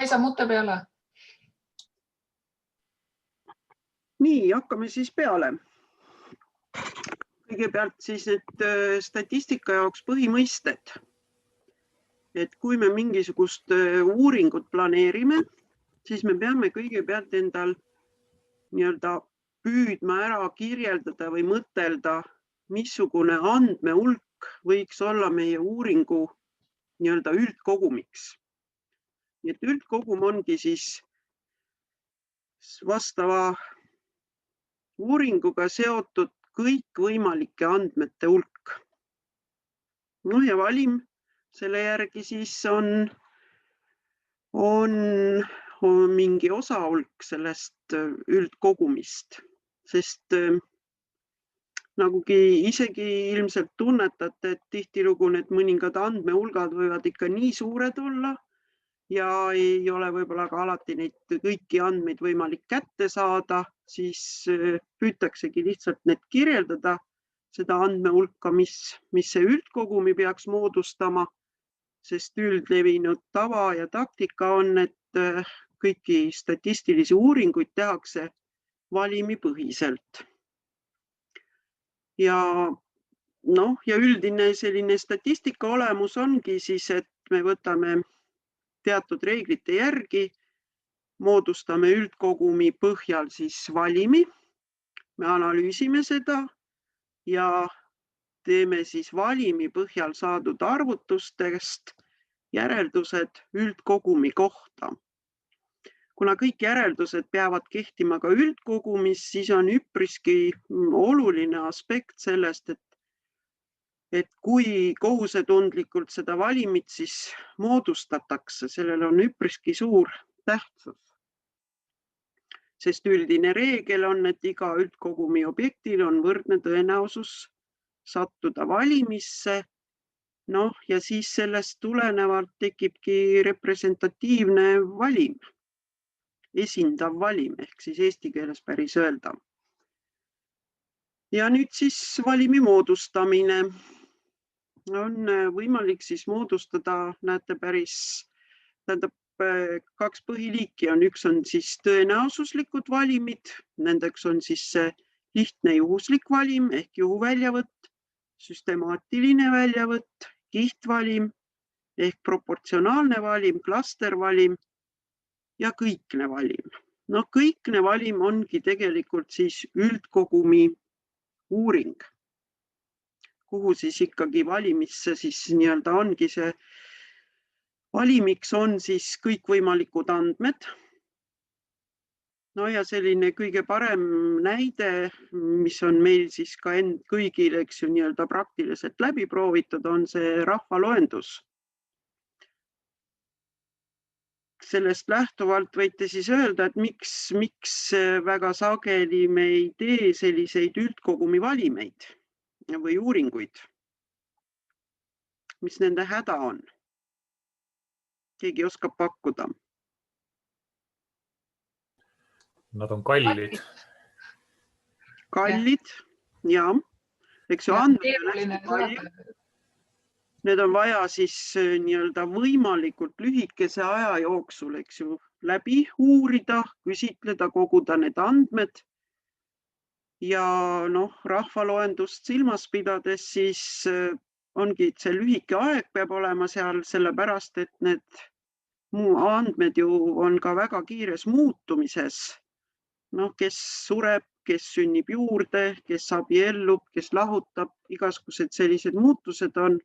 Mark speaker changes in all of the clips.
Speaker 1: Kaisa Mutte peale.
Speaker 2: Nii, hakkame siis peale. Kõigepealt siis need statistika jaoks põhimõisted. Et kui me mingisugust uuringut planeerime, siis me peame kõigepealt endal nii-öelda püüdma ära kirjeldada või mõtelda, missugune andmehulk võiks olla meie uuringu nii-öelda üldkogumiks. Nii et üldkogum ongi siis vastava uuringuga seotud kõikvõimalike andmete hulk. No ja valim selle järgi siis on mingi osahulk sellest üldkogumist, sest nagugi isegi ilmselt tunnetate, et tihtilugu need mõningad andmehulgad võivad ikka nii suured olla ja ei ole võib-olla ka alati neid kõiki andmeid võimalik kätte saada, siis püütaksegi lihtsalt need kirjeldada, seda andmehulka, mis see üldkogumi peaks moodustama, sest üldlevinud tava ja taktika on, et kõiki statistilisi uuringuid tehakse valimipõhiselt. Ja üldine selline statistika olemus ongi siis, et me võtame teatud reeglite järgi, moodustame üldkogumi põhjal siis valimi, me analüüsime seda ja teeme siis valimi põhjal saadud arvutustest järeldused üldkogumi kohta. Kuna kõik järeldused peavad kehtima ka üldkogumis, siis on üpriski oluline aspekt sellest, et kui kohusetundlikult seda valimit siis moodustatakse, sellel on üpriski suur tähtsus. Sest üldine reegel on, et iga üldkogumi objektil on võrdne tõenäosus sattuda valimisse, ja siis sellest tulenevalt tekibki representatiivne valim, esindav valim, ehk siis eesti keeles päris öelda. Ja nüüd siis valimi moodustamine on võimalik siis moodustada, näete kaks põhiliiki on, üks on siis tõenäosuslikud valimid, nendeks on siis see lihtne juhuslik valim ehk juhuväljavõtt, süstemaatiline väljavõtt, kihtvalim ehk proportsionaalne valim, klastervalim ja kõikne valim. Kõikne valim ongi tegelikult siis üldkogumi uuring, kuhu siis ikkagi valimisse siis nii-öelda ongi see valimiks on siis kõikvõimalikud andmed. Ja selline kõige parem näide, mis on meil siis ka kõigil, eks ju, nii-öelda praktiliselt läbi proovitud, on see rahvaloendus. Sellest lähtuvalt võite siis öelda, et miks väga sageli me ei tee selliseid üldkogumi valimeid või uuringuid. Mis nende häda on? Keegi oskab pakkuda?
Speaker 3: Nad on kallid.
Speaker 2: Kallid, ja. Eks ju, need on vaja siis nii-öelda võimalikult lühikese aja jooksul, eks ju, läbi uurida, küsitleda, koguda need andmed. Ja rahvaloendust silmas pidades siis ongi, et see lühike aeg peab olema seal, sellepärast, et need andmed ju on ka väga kiires muutumises. Kes sureb, kes sünnib juurde, kes abiellub, kes lahutab, igasugused sellised muutused on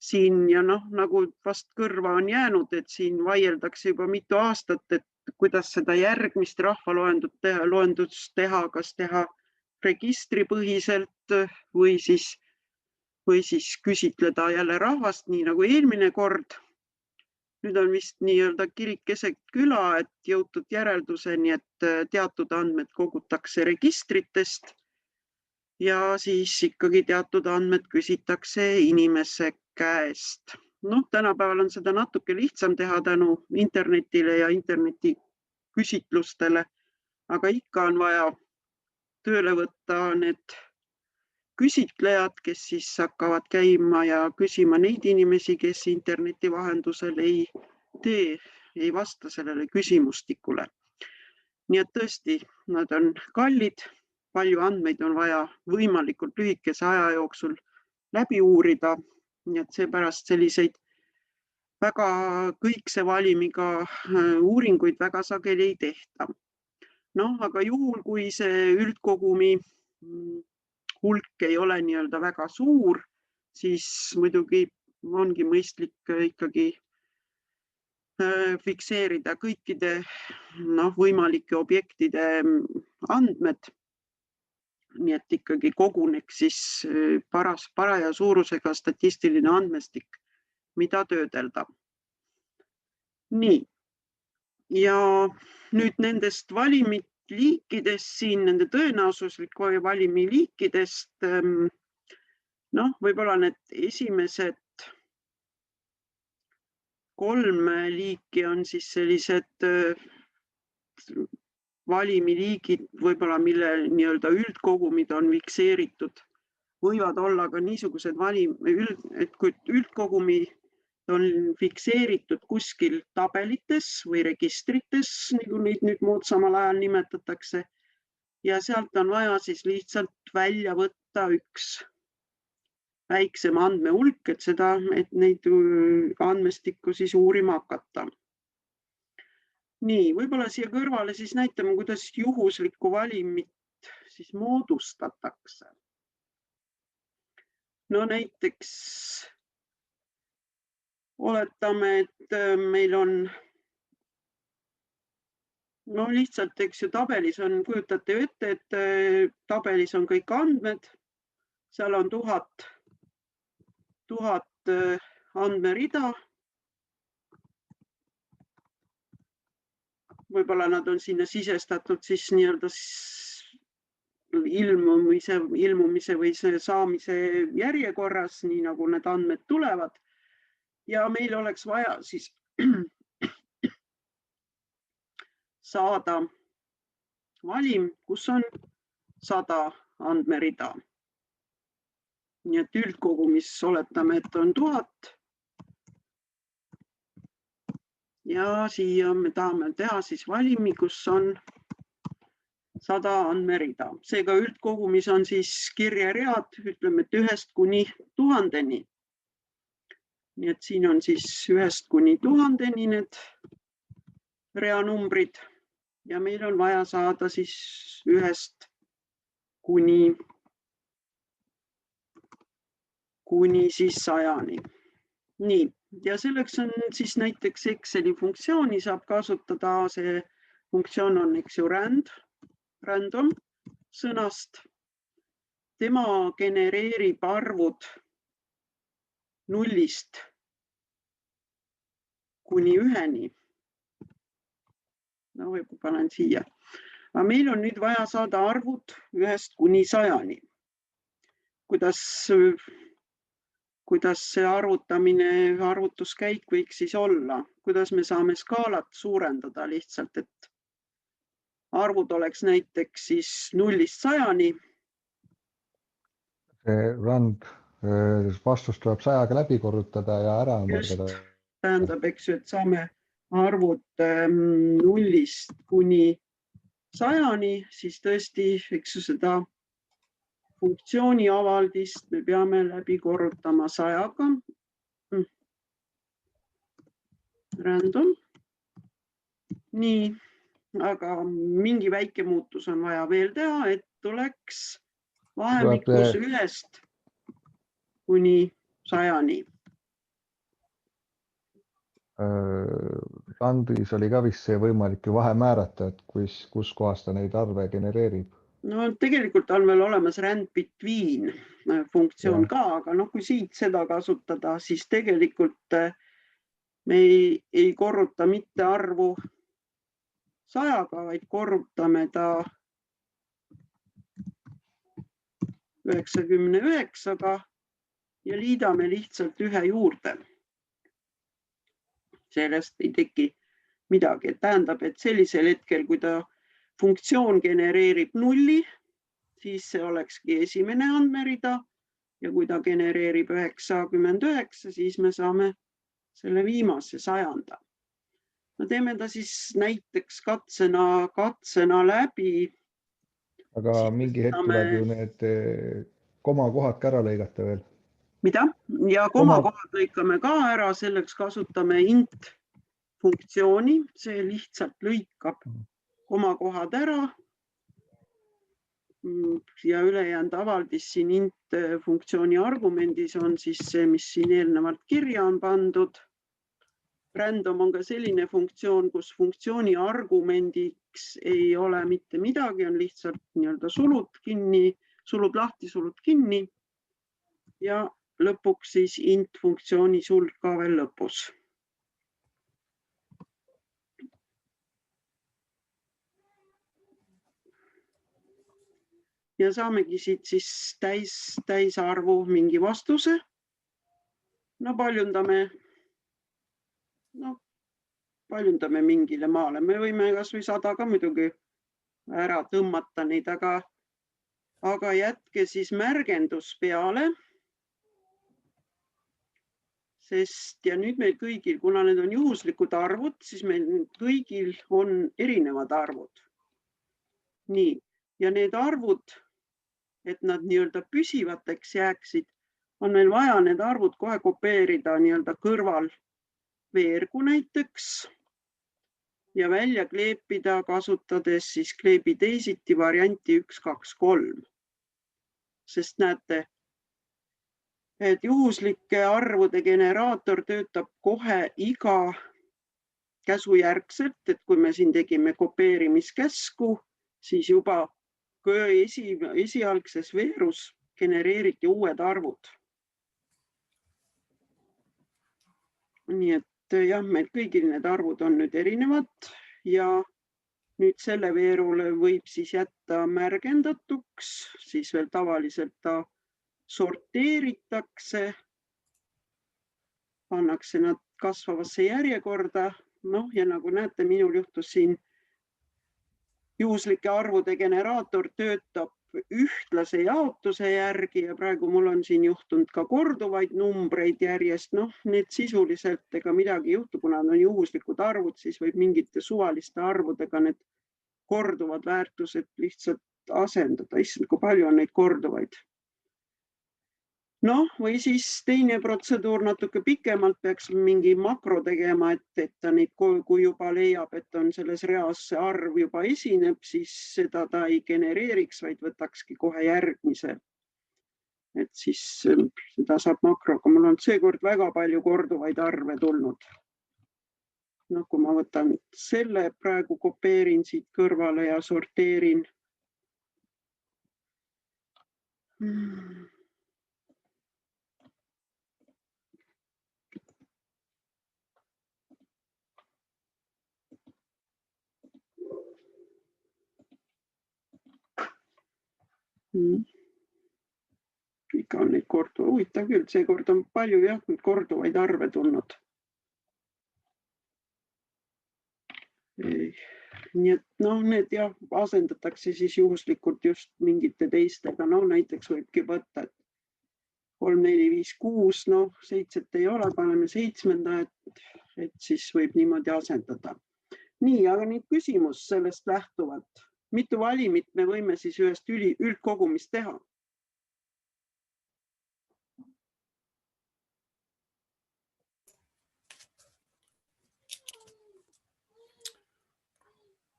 Speaker 2: siin ja nagu vast kõrva on jäänud, et siin vaieldakse juba mitu aastat, et kuidas seda järgmist rahvaloendust teha, kas teha registripõhiselt või siis küsitleda jälle rahvast, nii nagu eelmine kord. Nüüd on vist nii-öelda kirik keset küla, et jõutud järelduseni, et teatud andmed kogutakse registritest ja siis ikkagi teatud andmed küsitakse inimese käest. Tänapäeval on seda natuke lihtsam teha tänu internetile ja interneti küsitlustele, aga ikka on vaja tööle võtta need küsitlejad, kes siis hakkavad käima ja küsima neid inimesi, kes interneti vahendusel ei tee ei vasta sellele küsimustikule. Nii et tõesti, nad on kallid, palju andmeid on vaja võimalikult lühikese aja jooksul läbi uurida, nii et seepärast selliseid väga kõikse valimiga uuringuid väga sageli ei tehta. Noh, aga juhul, kui see üldkogumi hulk ei ole nii-öelda väga suur, siis muidugi ongi mõistlik ikkagi fikseerida kõikide võimalike objektide andmed. Nii et ikkagi koguneks siis paraja suurusega statistiline andmestik, mida töödelda. Nii. Ja nüüd nendest valimiliikidest siin, nende tõenäosusliku valimiliikidest, võib-olla need esimesed 3 liiki on siis sellised valimiliigid, võib-olla mille nii-öelda üldkogumid on fikseeritud, võivad olla ka niisugused et kui üldkogumi on fikseeritud kuskil tabelites või registrites, nagu neid nüüd moodsamal ajal nimetatakse, ja sealt on vaja siis lihtsalt välja võtta üks väiksem andmehulk, et neid andmestikku siis uurima hakata. Nii, võib-olla siia kõrvale siis näitame, kuidas juhuslikku valimit siis moodustatakse. No näiteks oletame, et meil on lihtsalt, eks ju, tabelis on, kujutate ette, et tabelis on kõik andmed, seal on 1000 andmerida. Võib-olla nad on sinna sisestatud siis nii-öelda ilmumise või saamise järjekorras, nii nagu need andmed tulevad. Ja meil oleks vaja siis saada valim, kus on 100 andmerida. Nii et üldkogumis oletame, et on 1000. Ja siia me tahame teha siis valimi, kus on 100 andmerida. Seega üldkogumis on siis kirjeread, ütleme, et 1 kuni 1000-ni. Nii et siin on siis 1 kuni 1000-ni need reanumbrid ja meil on vaja saada siis 1 kuni siis 100-ni. Nii, ja selleks on siis näiteks Exceli funktsiooni saab kasutada, see funktsioon on, eks ju, random sõnast. Tema genereerib arvud 0-st kuni 1-ni. No võib-olla panen siia. Aga meil on nüüd vaja saada arvud 1 kuni 100-ni. Kuidas see arvutuskäik võiks siis olla? Kuidas me saame skaalat suurendada lihtsalt, et arvud oleks näiteks siis 0-st 100-ni?
Speaker 1: Rand vastus tuleb 100-ga läbi korrutada ja ära mõõdada.
Speaker 2: Tähendab, eks ju, et saame arvud 0-st kuni 100-ni, siis tõesti, eks ju, seda funktsiooni avaldist me peame läbi korrutama 100-ga. Random. Nii, aga mingi väike muutus on vaja veel teha, et tuleks vahemikus 1-st kuni 100-ni.
Speaker 1: Randis oli ka vist see võimalik ju vahe määrata, et kus kohas ta neid arve genereerib.
Speaker 2: No tegelikult on veel olemas rand between funktsioon ka, aga kui siit seda kasutada, siis tegelikult me ei korruta mitte arvu 100-ga, vaid korrutame ta 99-ga ja liidame lihtsalt 1 juurde. Sellest ei teki midagi. Tähendab, et sellisel hetkel, kui ta funktsioon genereerib 0, siis see olekski esimene andmerida ja kui ta genereerib 99, siis me saame selle viimase 100. no teeme ta siis näiteks katsena läbi.
Speaker 1: Aga
Speaker 2: Siis
Speaker 1: mingi hetk
Speaker 2: võtame-
Speaker 1: tuleb ju need komakohad ka ära lõigata veel.
Speaker 2: Mida? Ja komakohad lõikame ka ära, selleks kasutame int funktsiooni, see lihtsalt lõikab komakohad ära. Ja ülejäänud avaldis siin int funktsiooni argumendis on siis see, mis siin eelnevalt kirja on pandud. Random on ka selline funktsioon, kus funktsiooni argumendiks ei ole mitte midagi, on lihtsalt nii-öelda sulud lahti, sulud kinni. Ja lõpuks siis int funktsiooni sulg ka veel lõpus. Ja saamegi siit siis täisarvu mingi vastuse. No paljundame mingile maale. Me võime kas või 100 ka muidugi ära tõmmata neid, aga jätke siis märgendus peale. Sest ja nüüd meil kõigil, kuna need on juhuslikud arvud, siis meil kõigil on erinevad arvud. Nii, ja need arvud, et nad nii-öelda püsivateks jääksid, on meil vaja need arvud kohe kopeerida nii-öelda kõrval veergu näiteks ja välja kleepida, kasutades siis kleebi teisiti varianti 1, 2, 3. Sest näete, et juhuslike arvude generaator töötab kohe iga käsujärgselt, et kui me siin tegime kopeerimiskäsku, siis juba esialgses veerus genereeriti uued arvud. Nii et jah, meil kõigil need arvud on nüüd erinevad ja nüüd selle veerule võib siis jätta märgendatuks, siis veel tavaliselt ta sorteeritakse, pannakse nad kasvavasse järjekorda. Noh, ja nagu näete, minul juhtus siin juhuslike arvude generaator töötab ühtlase jaotuse järgi ja praegu mul on siin juhtunud ka korduvaid numbreid järjest. Noh, need sisuliselt ega midagi ei juhtu, kuna on juhuslikud arvud, siis võib mingite suvaliste arvudega need korduvad väärtused lihtsalt asendada. Issand, kui palju on neid korduvaid. Noh, või siis teine protseduur natuke pikemalt peaks mingi makro tegema, et ta neid, kui juba leiab, et on selles reas see arv juba esineb, siis seda ta ei genereeriks, vaid võtakski kohe järgmise. Et siis seda saab makroga. Mul on seekord väga palju korduvaid arve tulnud. No, kui ma võtan selle, praegu kopeerin siit kõrvale ja sorteerin. Ikka on neid korduvaid, huvitav küll, seekord on palju jah, korduvaid arve tulnud. Nii et noh, need jah, asendatakse siis juhuslikult just mingite teistega. No näiteks võibki võtta, et 3, 4, 5, 6, noh 7 ei ole, paneme 7, et siis võib niimoodi asendada. Nii, aga nüüd küsimus sellest lähtuvalt. Mitu valimit me võime siis ühest üldkogumist teha?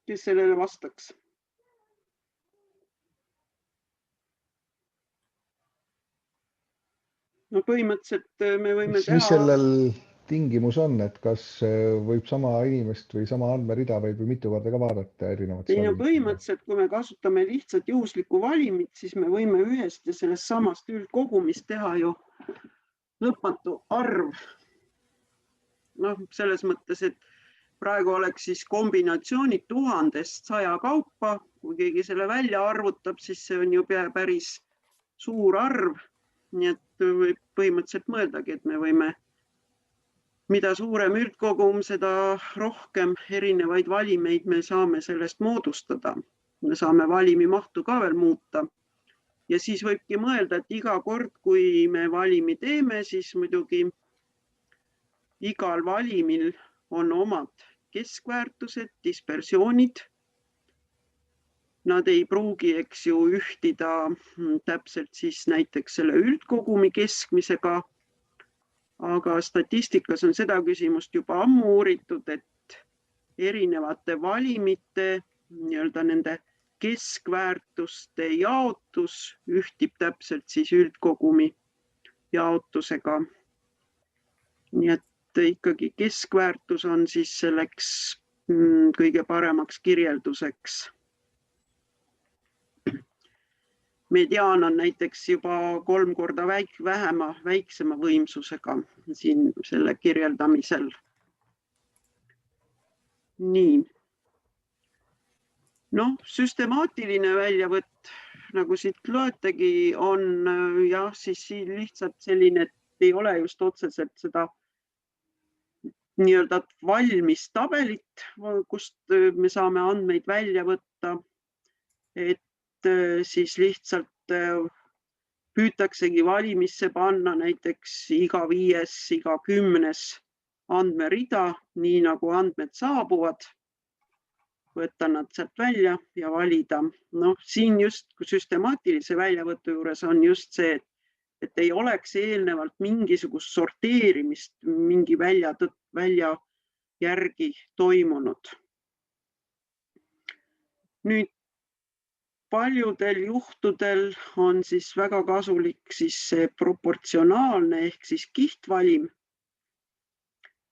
Speaker 2: Kes sellele vastaks? No põhimõtteliselt me võime teha...
Speaker 1: Mis sellel tingimus on, et kas võib sama inimest või sama andmerida võib mitu korda ka vaadata erinevat?
Speaker 2: Ei, no põhimõtteliselt, kui me kasutame lihtsalt juhuslikku valimit, siis me võime ühest ja sellest samast üldkogumist teha ju lõpmatu arv. Noh, selles mõttes, et praegu oleks siis kombinatsioonid 1000-100 kaupa. Kui keegi selle välja arvutab, siis see on ju päris suur arv. Nii et võib põhimõtteliselt mõeldagi, et me võime, mida suurem üldkogum, seda rohkem erinevaid valimeid me saame sellest moodustada. Me saame valimi mahtu ka veel muuta. Ja siis võibki mõelda, et iga kord, kui me valimi teeme, siis muidugi igal valimil on omad keskväärtused, dispersioonid. Nad ei pruugi, eks ju, ühtida täpselt siis näiteks selle üldkogumi keskmisega, aga statistikas on seda küsimust juba ammu uuritud, et erinevate valimite nii-öelda nende keskväärtuste jaotus ühtib täpselt siis üldkogumi jaotusega. Nii et ikkagi keskväärtus on siis selleks kõige paremaks kirjelduseks. Mediaan on näiteks juba 3 korda väiksema võimsusega siin selle kirjeldamisel. Nii. Noh, süstemaatiline väljavõtt, nagu siit loetegi, on jah, siis siin lihtsalt selline, et ei ole just otseselt seda nii-öelda valmis tabelit, kust me saame andmeid välja võtta, et siis lihtsalt püütaksegi valimisse panna näiteks iga 5., iga 10. andmerida, nii nagu andmed saabuvad, võtta nad sealt välja ja valida. Noh, siin just süstemaatilise väljavõtu juures on just see, et ei oleks eelnevalt mingisugust sorteerimist mingi välja järgi toimunud. Nüüd paljudel juhtudel on siis väga kasulik siis see proportsionaalne ehk siis kihtvalim,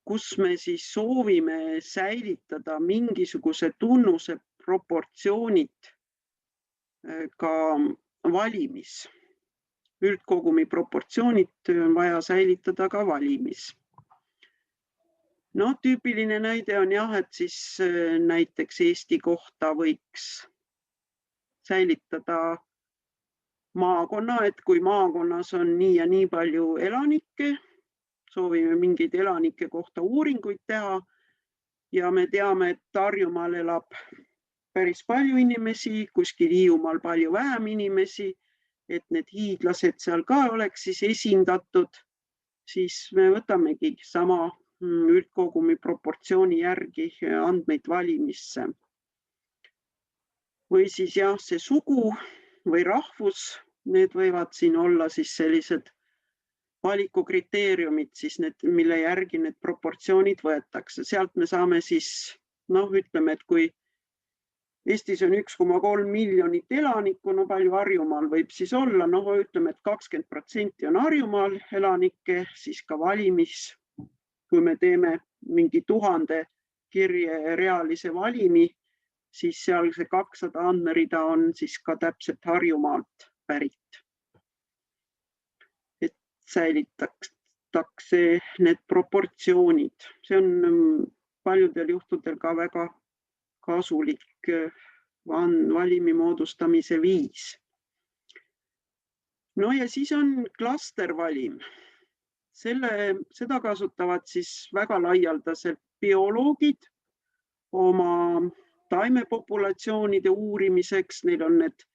Speaker 2: kus me siis soovime säilitada mingisuguse tunnuse proportsioonid ka valimis. Üldkogumi proportsioonid on vaja säilitada ka valimis. No, tüüpiline näide on jah, et siis näiteks Eesti kohta võiks säilitada maakonna, et kui maakonnas on nii ja nii palju elanikke, soovime mingeid elanike kohta uuringuid teha ja me teame, et Harjumaal elab päris palju inimesi, kuskil Hiiumaal palju vähem inimesi, et need hiidlased seal ka oleks siis esindatud, siis me võtamegi sama üldkogumi proportsiooni järgi andmeid valimisse. Või siis jah, see sugu või rahvus, need võivad siin olla siis sellised valikukriteeriumid, siis mille järgi need proportsioonid võetakse. Sealt me saame siis, ütleme, et kui Eestis on 1,3 miljonit elanikku, palju Harjumaal võib siis olla, ütleme, et 20% on Harjumaal elanikke, siis ka valimis, kui me teeme mingi 1000 kirjerealise valimi, siis seal see 200 andmerida on siis ka täpselt Harjumaalt pärit. Et säilitakse need proportsioonid. See on paljudel juhtudel ka väga kasulik valimi moodustamise viis. No ja siis on klastervalim. Seda kasutavad siis väga laialdaselt bioloogid oma taimepopulatsioonide uurimiseks. Neil on need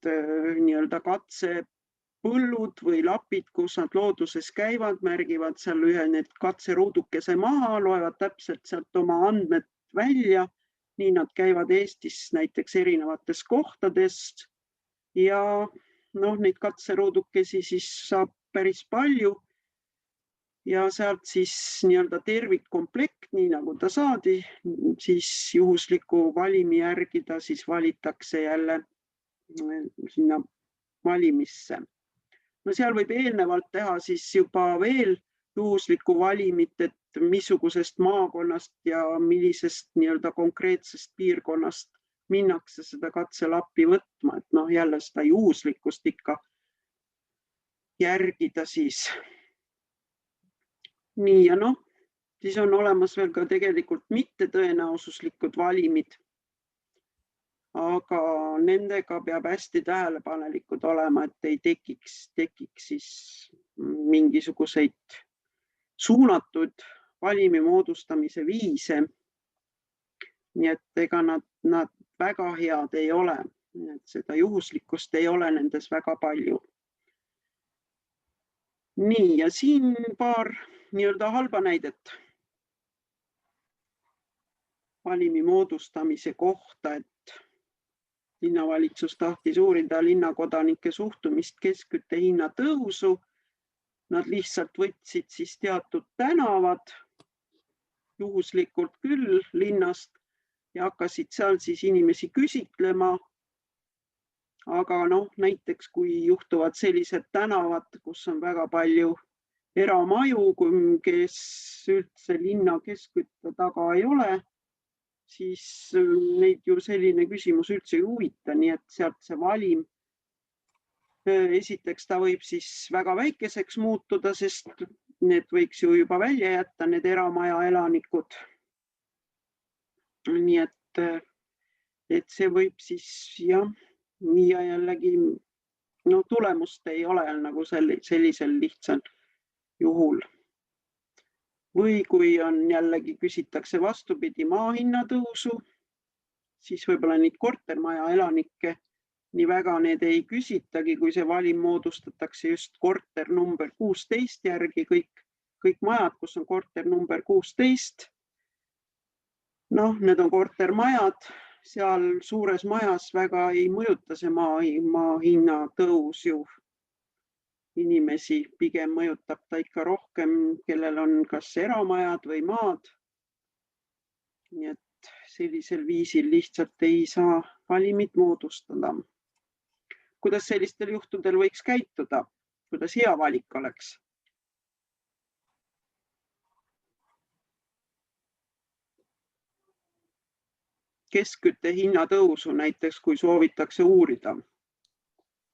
Speaker 2: nii-öelda katsepõllud või lapid, kus nad looduses käivad, märgivad seal ühe need katseruudukese maha, loevad täpselt sealt oma andmed välja. Nii nad käivad Eestis näiteks erinevates kohtadest ja neid katseruudukesi siis saab päris palju. Ja sealt siis nii-öelda tervikkomplekt, nii nagu ta saadi, siis juhusliku valimi järgi ta siis valitakse jälle sinna valimisse. No seal võib eelnevalt teha siis juba veel juhuslikku valimit, et missugusest maakonnast ja millisest nii-öelda konkreetsest piirkonnast minnakse seda katselappi võtma, et jälle seda juhuslikkust ikka järgida siis. Nii ja siis on olemas veel ka tegelikult mittetõenäosuslikud valimid, aga nendega peab hästi tähelepanelikud olema, et ei tekiks siis mingisuguseid suunatud valimi moodustamise viise. Nii et ega nad väga head ei ole, seda juhuslikkust ei ole nendes väga palju. Nii ja siin paar nii-öelda halba näidet. valimi moodustamise kohta, et linnavalitsus tahtis uurida linnakodanike suhtumist keskkütte hinna tõusu. Nad lihtsalt võtsid siis teatud tänavad, juhuslikult küll linnast, ja hakkasid seal siis inimesi küsitlema. Aga näiteks kui juhtuvad sellised tänavad, kus on väga palju eramaju, kes üldse linna keskkütte taga ei ole, siis neid ju selline küsimus üldse ei huvita, nii et sealt see valim. Esiteks ta võib siis väga väikeseks muutuda, sest need võiks ju juba välja jätta, need eramaja elanikud. Nii et see võib siis jah, ja jällegi tulemust ei ole nagu sellisel lihtsal juhul. Või kui on jällegi küsitakse vastupidi maa hinna tõusu, siis võib-olla neid kortermaja elanikke nii väga need ei küsitagi, kui see valim moodustatakse just korter number 16 järgi, kõik majad, kus on korter number 16. Need on kortermajad, seal suures majas väga ei mõjuta see maa hinna tõus ju. Inimesi pigem mõjutab ta ikka rohkem, kellel on kas eramajad või maad. Nii et sellisel viisil lihtsalt ei saa valimit moodustada. Kuidas sellistel juhtudel võiks käituda? Kuidas hea valik oleks? Keskkütte hinna tõusu näiteks, kui soovitakse uurida.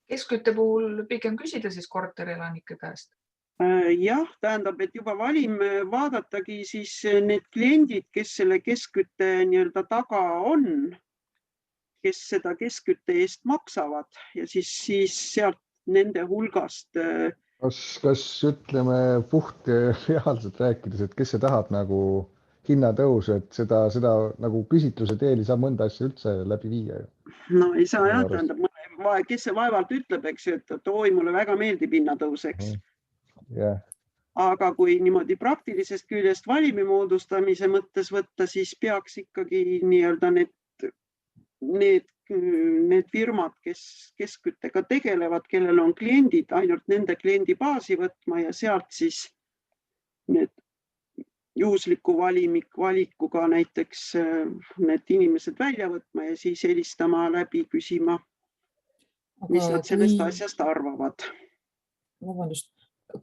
Speaker 4: Keskkütte puhul pigem küsida siis korterelanike käest?
Speaker 2: Jah, tähendab, et juba valim vaadatagi siis need kliendid, kes selle keskkütte taga on, kes seda keskkütte eest maksavad ja siis sealt nende hulgast.
Speaker 1: Kas ütleme puht reaalselt rääkides, et kes see tahab nagu hinnatõus, et seda nagu küsitluse teel ei saa mõnda asja üldse läbi viia?
Speaker 2: Ei saa jah, tähendab, kes see vaevalt ütleb, eks ju, et oi, mulle väga meeldib hinnatõus, eks.
Speaker 1: Yeah.
Speaker 2: Aga kui niimoodi praktilisest küljest valimi moodustamise mõttes võtta, siis peaks ikkagi need firmad, kes keskküttega tegelevad, kellel on kliendid, ainult nende kliendi baasi võtma ja sealt siis need juhusliku valikuga näiteks need inimesed välja võtma ja siis helistama läbi küsima, mis nad sellest asjast arvavad.
Speaker 5: Vabandust,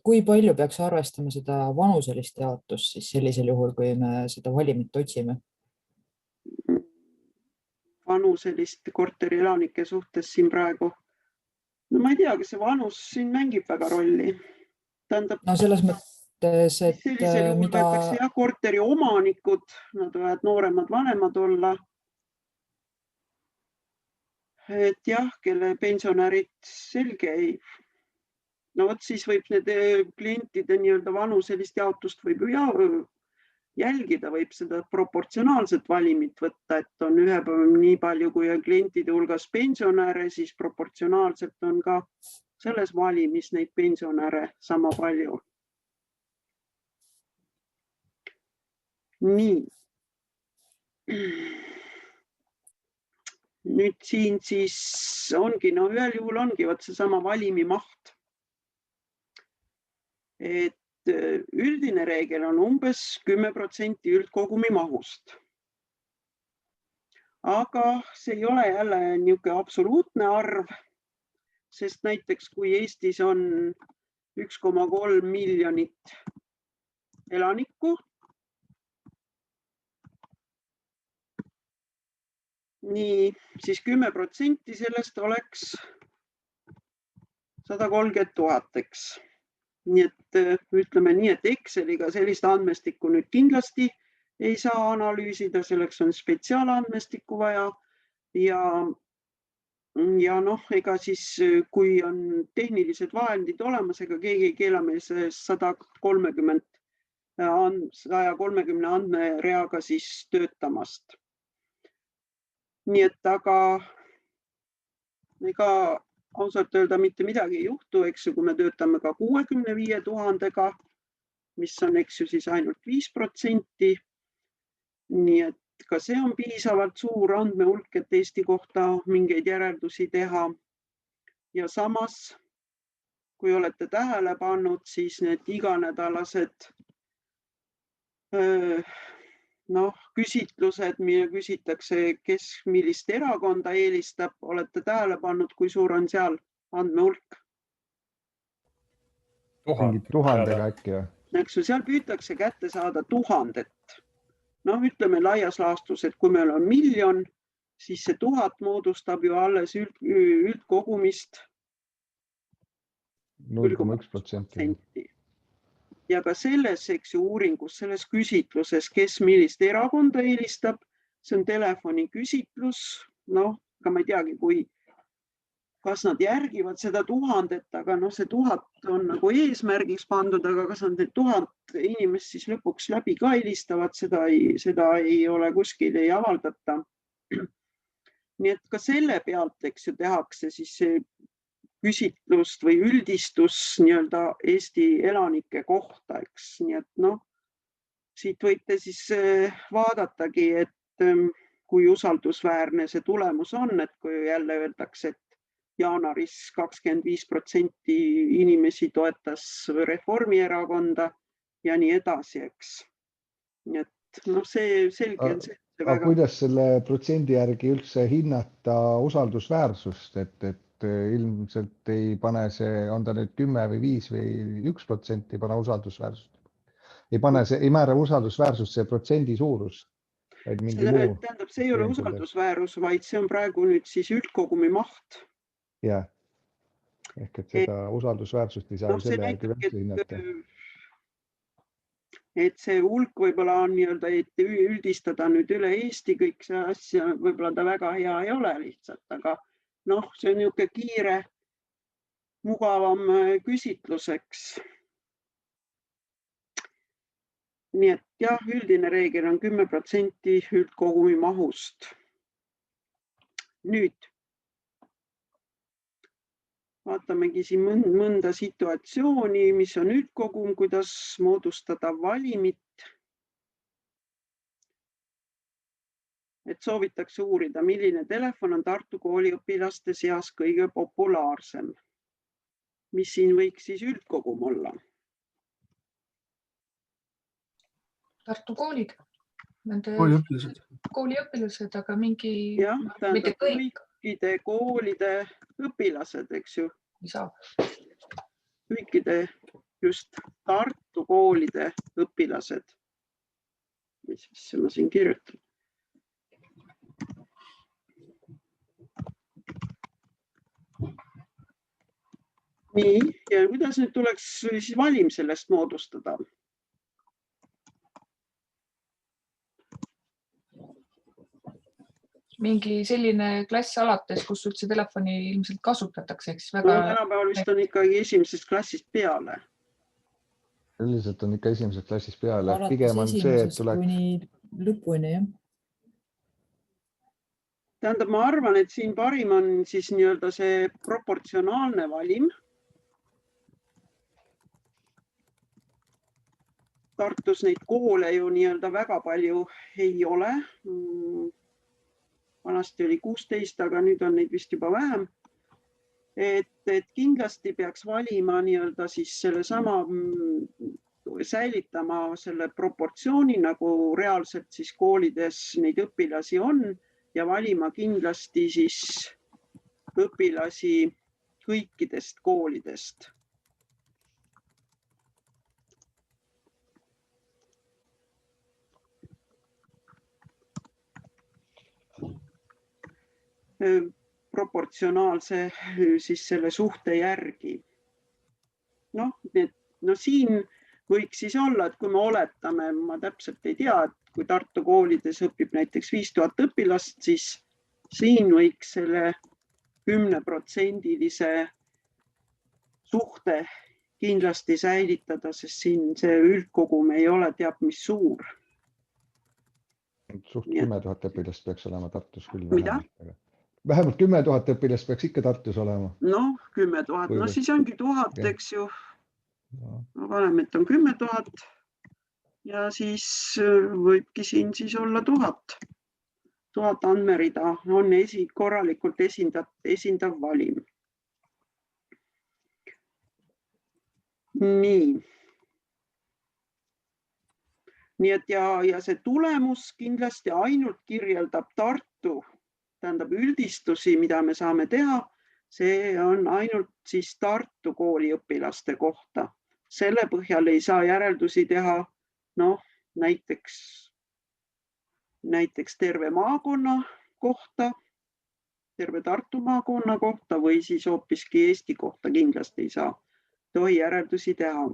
Speaker 5: kui palju peaks arvestama seda vanuselist jaotust siis sellisel juhul, kui me seda valimit otsime?
Speaker 2: Vanuselist korterielanike suhtes siin praegu. Ma ei tea, kas see vanus siin mängib väga rolli. Tähendab,
Speaker 5: selles mõttes, et
Speaker 2: sellisel juhul võetakse korteri omanikud, nad võivad nooremad, vanemad olla. Et jah, kelle pensionärid selge ei. Siis võib need klientide vanuselist jaotust võib jälgida, võib seda proportsionaalset valimit võtta, et on nii palju, kui on klientide hulgas pensionäre, siis proportsionaalselt on ka selles valimis neid pensionäre sama palju. Nii. Nüüd siin siis ongi, ühel juhul ongi seesama valimi maht. Et üldine reegel on umbes 10% üldkogumi mahust. Aga see ei ole jälle niisugune absoluutne arv, sest näiteks kui Eestis on 1,3 miljonit elanikku, nii, siis 10% sellest oleks 130 000, eks. Nii et ütleme nii, et Exceliga sellist andmestikku nüüd kindlasti ei saa analüüsida, selleks on spetsiaalandmestikku vaja ja ega siis, kui on tehnilised vahendid olemas, ega keegi ei keela meil 130 andmereaga siis töötamast. Nii et aga ega ausalt öelda mitte midagi ei juhtu, eks ju, kui me töötame ka 65 000-ga, mis on, eks ju, siis ainult 5%. Nii et ka see on piisavalt suur andmehulk, et Eesti kohta mingeid järeldusi teha. Ja samas, kui olete tähele pannud, siis need iganädalased küsitlused, mille küsitakse, kes millist erakonda eelistab, olete tähele pannud, kui suur on seal andmehulk?
Speaker 1: Tuhandega äkki või?
Speaker 2: Eks seal püütakse kätte saada 1000. Ütleme laias laastus, et kui meil on 1 000 000, siis see 1000 moodustab ju alles üldkogumist
Speaker 1: 0,1%.
Speaker 2: Ja ka selles uuringus, selles küsitluses, kes millist erakonda eelistab, see on telefoni küsitlus. Aga ma ei teagi, kas nad järgivad seda 1000, aga see 1000 on nagu eesmärgiks pandud, aga kas nad need 1000 inimest siis lõpuks läbi ka helistavad, seda ei ole kuskil, ei avaldata. Nii et ka selle pealt, eks ju, tehakse siis küsitlust või üldistus nii-öelda Eesti elanike kohta, eks. Nii et siit võite siis vaadatagi, et kui usaldusväärne see tulemus on, et kui jälle öeldakse, et jaanuaris 25% inimesi toetas Reformierakonda ja nii edasi, eks. Nii et see selge on see.
Speaker 1: Aga kuidas selle protsendi järgi üldse hinnata usaldusväärsust, et ilmselt ei pane see, on ta nüüd 10 või 5 või 1% ei pane usaldusväärsust. Ei määra usaldusväärsust see protsendi suurus.
Speaker 2: Tähendab, see ei ole usaldusväärus, vaid see on praegu nüüd siis üldkogumi maht.
Speaker 1: Jah, ehk et seda usaldusväärsust ei saa selle järgi välja hinnata.
Speaker 2: Et see hulk võib-olla on nii-öelda, et üldistada nüüd üle Eesti kõik see asja, võib-olla ta väga hea ei ole lihtsalt, aga see on niisugune kiire, mugavam küsitluseks. Nii et jah, üldine reegel on 10% üldkogumi mahust. Nüüd vaatamegi siin mõnda situatsiooni, mis on üldkogum, kuidas moodustada valimit. Et soovitakse uurida, milline telefon on Tartu kooliõpilaste seas kõige populaarsem. Mis siin võiks siis üldkogum olla?
Speaker 4: Tartu koolid. Kooliõpilased, aga mingi...
Speaker 2: Jah, tähendab kõikide koolide õpilased, eks ju. Kõikide just Tartu koolide õpilased. Mis ma siin kirjutan? Nii, ja kuidas nüüd tuleks siis valim sellest moodustada?
Speaker 4: Mingi selline klass alates, kus üldse telefoni ilmselt kasutatakse.
Speaker 2: Tänapäeval vist on ikkagi esimesest klassist peale.
Speaker 1: Üldiselt on ikka esimesest klassist peale. Pigem on see, et tuleks...
Speaker 5: Kuni lõpuni, jah.
Speaker 2: Tähendab, ma arvan, et siin parim on siis nii-öelda see proportsionaalne valim. Tartus neid koole ju nii-öelda väga palju ei ole. Vanasti oli 16, aga nüüd on neid vist juba vähem. Et kindlasti peaks valima nii-öelda siis selle sama, säilitama selle proportsiooni, nagu reaalselt siis koolides neid õpilasi on ja valima kindlasti siis õpilasi kõikidest koolidest. Proportsionaalse siis selle suhte järgi. Siin võiks siis olla, et kui me oletame, ma täpselt ei tea, et kui Tartu koolides õpib näiteks 5000 õpilast, siis siin võiks selle 10%-lise suhte kindlasti säilitada, sest siin see üldkogum ei ole teab mis suur.
Speaker 1: Suht 10 000 õpilast peaks olema Tartus küll.
Speaker 2: Mida?
Speaker 1: Vähemalt 10 000 õpilast peaks ikka Tartus olema.
Speaker 2: 10 000, siis ongi 1000, eks ju. Paneme, et on 10 000 ja siis võibki siin siis olla 1000. 1000 andmerida on korralikult esindav valim. Nii et ja see tulemus kindlasti ainult kirjeldab Tartu, tähendab üldistusi, mida me saame teha, see on ainult siis Tartu kooli õpilaste kohta. Selle põhjal ei saa järeldusi teha, näiteks terve maakonna kohta, terve Tartu maakonna kohta või siis hoopiski Eesti kohta kindlasti ei saa tohi järeldusi teha,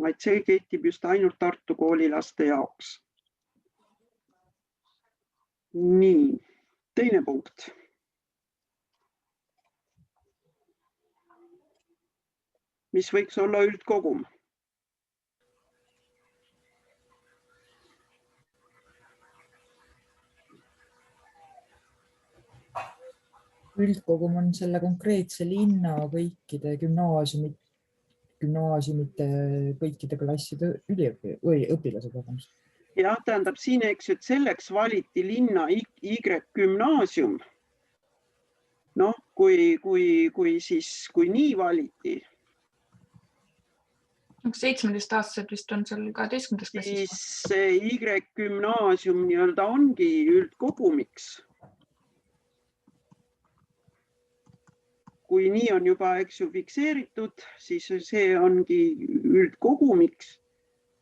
Speaker 2: vaid see kehtib just ainult Tartu koolilaste jaoks. Nii, teine punkt. Mis võiks olla üldkogum?
Speaker 5: Üldkogum on selle konkreetse linna kõikide gümnaasiumite kõikide klasside õpilased.
Speaker 2: Jah, tähendab siin, eks, et selleks valiti linna Y-gümnaasium. Kui nii valiti,
Speaker 4: 17-aastased vist on seal 12. klassis.
Speaker 2: siis see Y-gümnaasium ongi üldkogumiks. Kui nii on juba fikseeritud, siis see ongi üldkogumiks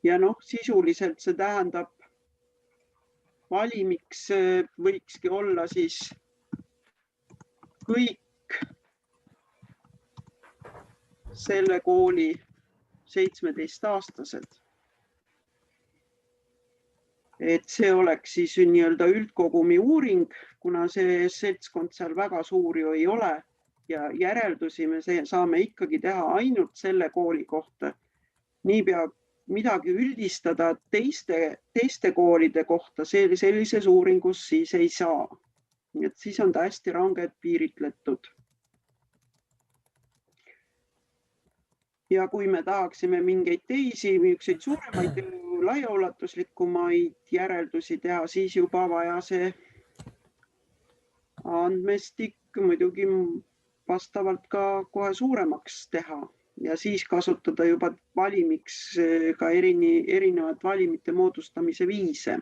Speaker 2: ja sisuliselt see tähendab valimiks võikski olla siis kõik selle kooli 17-aastased. Et see oleks siis üldkogumi uuring, kuna see seltskond seal väga suur ju ei ole ja järeldusi me saame ikkagi teha ainult selle kooli kohta. Niipea midagi üldistada teiste koolide kohta sellises uuringus siis ei saa. Et siis on ta hästi rangelt piiritletud. Ja kui me tahaksime mingeid teisi, mingseid suuremaid laiaulatuslikumaid järeldusi teha, siis juba vaja see andmestik muidugi vastavalt ka kohe suuremaks teha ja siis kasutada juba valimiks ka erinevad valimite moodustamise viise.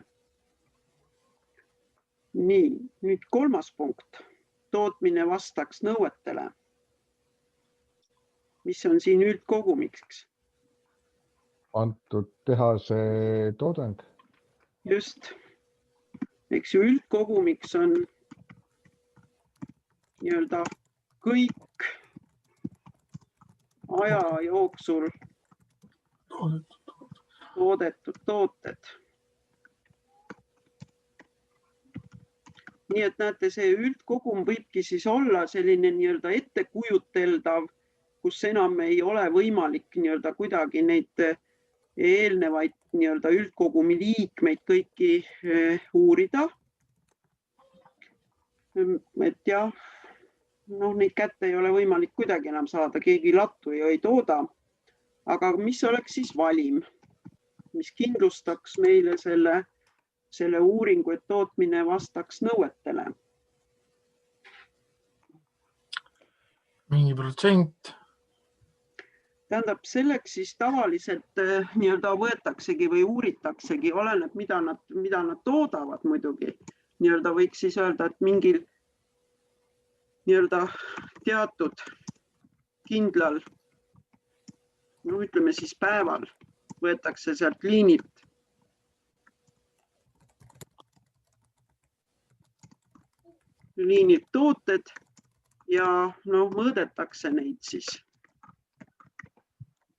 Speaker 2: Nii, nüüd kolmas punkt. Tootmine vastaks nõuetele. Mis on siin üldkogumiks?
Speaker 1: Antud tehase toodang.
Speaker 2: Just. Eks ju üldkogumiks on kõik aja jooksul toodetud tooted. Nii et näete, see üldkogum võibki siis olla selline ettekujuteldav, kus enam ei ole võimalik kuidagi neid eelnevaid üldkogumi liikmeid kõiki uurida. Et jah, neid kätte ei ole võimalik kuidagi enam saada, keegi lattu ju ei tooda. Aga mis oleks siis valim, mis kindlustaks meile selle uuringu, et tootmine vastaks nõuetele?
Speaker 6: Mingi protsent.
Speaker 2: Tähendab, selleks siis tavaliselt võetaksegi või uuritaksegi, oleneb, mida nad toodavad muidugi. Võiks siis öelda, et mingil teatud kindlal, ütleme siis päeval, võetakse sealt liinilt tooted ja mõõdetakse neid siis.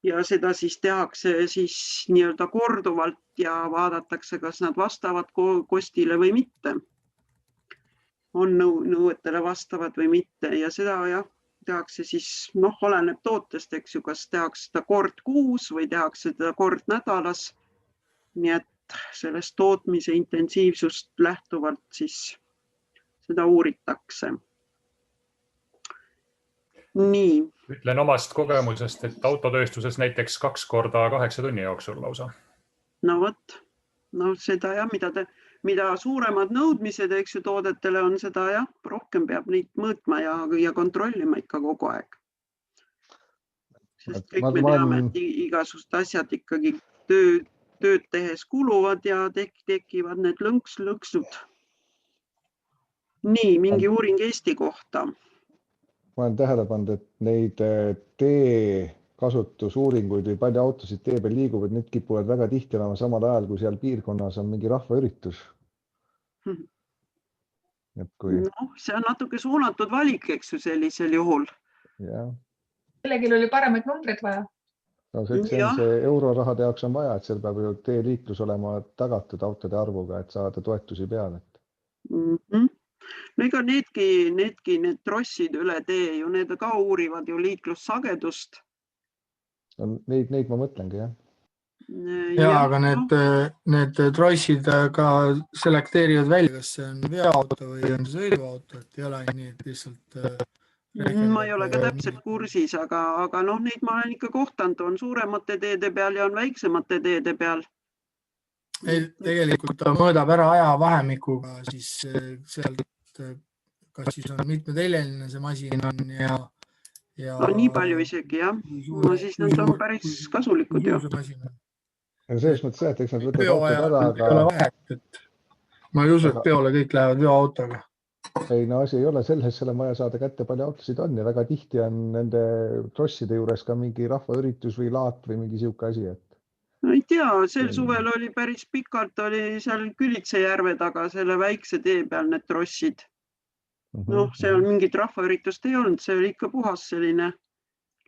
Speaker 2: Ja seda siis tehakse siis korduvalt ja vaadatakse, kas nad vastavad kostile või mitte. On nõuetele vastavad või mitte ja seda tehakse siis, oleneb tootest, eks ju, kas tehakse seda kord kuus või tehakse seda kord nädalas. Nii et sellest tootmise intensiivsust lähtuvalt siis seda uuritakse. Nii.
Speaker 3: Ütlen omast kogemusest, et autotööstuses näiteks 2 korda 8 tunni jooksul lausa.
Speaker 2: No võt, no seda jah, mida suuremad nõudmised, eks ju, toodetele on, seda jah, rohkem peab neid mõõtma ja kontrollima ikka kogu aeg. Sest kõik me teame, et igasugused asjad ikkagi tööd tehes kuluvad ja tekivad need lõksud. Nii, mingi uuring Eesti kohta.
Speaker 1: Ma olen tähele pannud, et neid teekasutusuuringuid või palju autosid tee peal liiguvad, need kipuvad väga tihti olema samal ajal, kui seal piirkonnas on mingi rahvaüritus.
Speaker 2: See on natuke suunatud valik, eks ju, sellisel juhul.
Speaker 4: Kellegil oli paremaid numbreid vaja?
Speaker 1: No, see eurorahade jaoks on vaja, et seal peab ju teeliiklus olema tagatud autode arvuga, et saada toetusi peale.
Speaker 2: No ega need trossid üle tee ju, need ka uurivad ju liiklussagedust.
Speaker 1: Neid ma mõtlengi, jah.
Speaker 6: Ja, aga need trossid ka selekteerivad välja, kas see on veoauto või on sõiduauto, et ei ole nii, et lihtsalt...
Speaker 2: Ma ei ole ka täpselt kursis, aga neid ma olen ikka kohtanud, on suuremate teede peal ja on väiksemate teede peal.
Speaker 6: Tegelikult ta mõõdab ära ajavahemikuga, siis sealt, kas siis on mitmeteljeline see masin on ja...
Speaker 2: No nii palju isegi, jah. No siis nad on päris kasulikud, jah.
Speaker 1: Selles mõttes, et eks nad võtavad autod ära, aga...
Speaker 6: Ma ei usu, et peole kõik lähevad veoautoga.
Speaker 1: Ei, no asi ei ole selles, seal on vaja saada kätte palju autosid on ja väga tihti on nende trosside juures ka mingi rahvaüritus või laat või mingi siuke asi, et...
Speaker 2: No ei tea, sel suvel oli päris pikalt, oli seal Külitse järve taga selle väikse tee peal need trossid. Seal mingit rahvaüritust ei olnud, see oli ikka puhas selline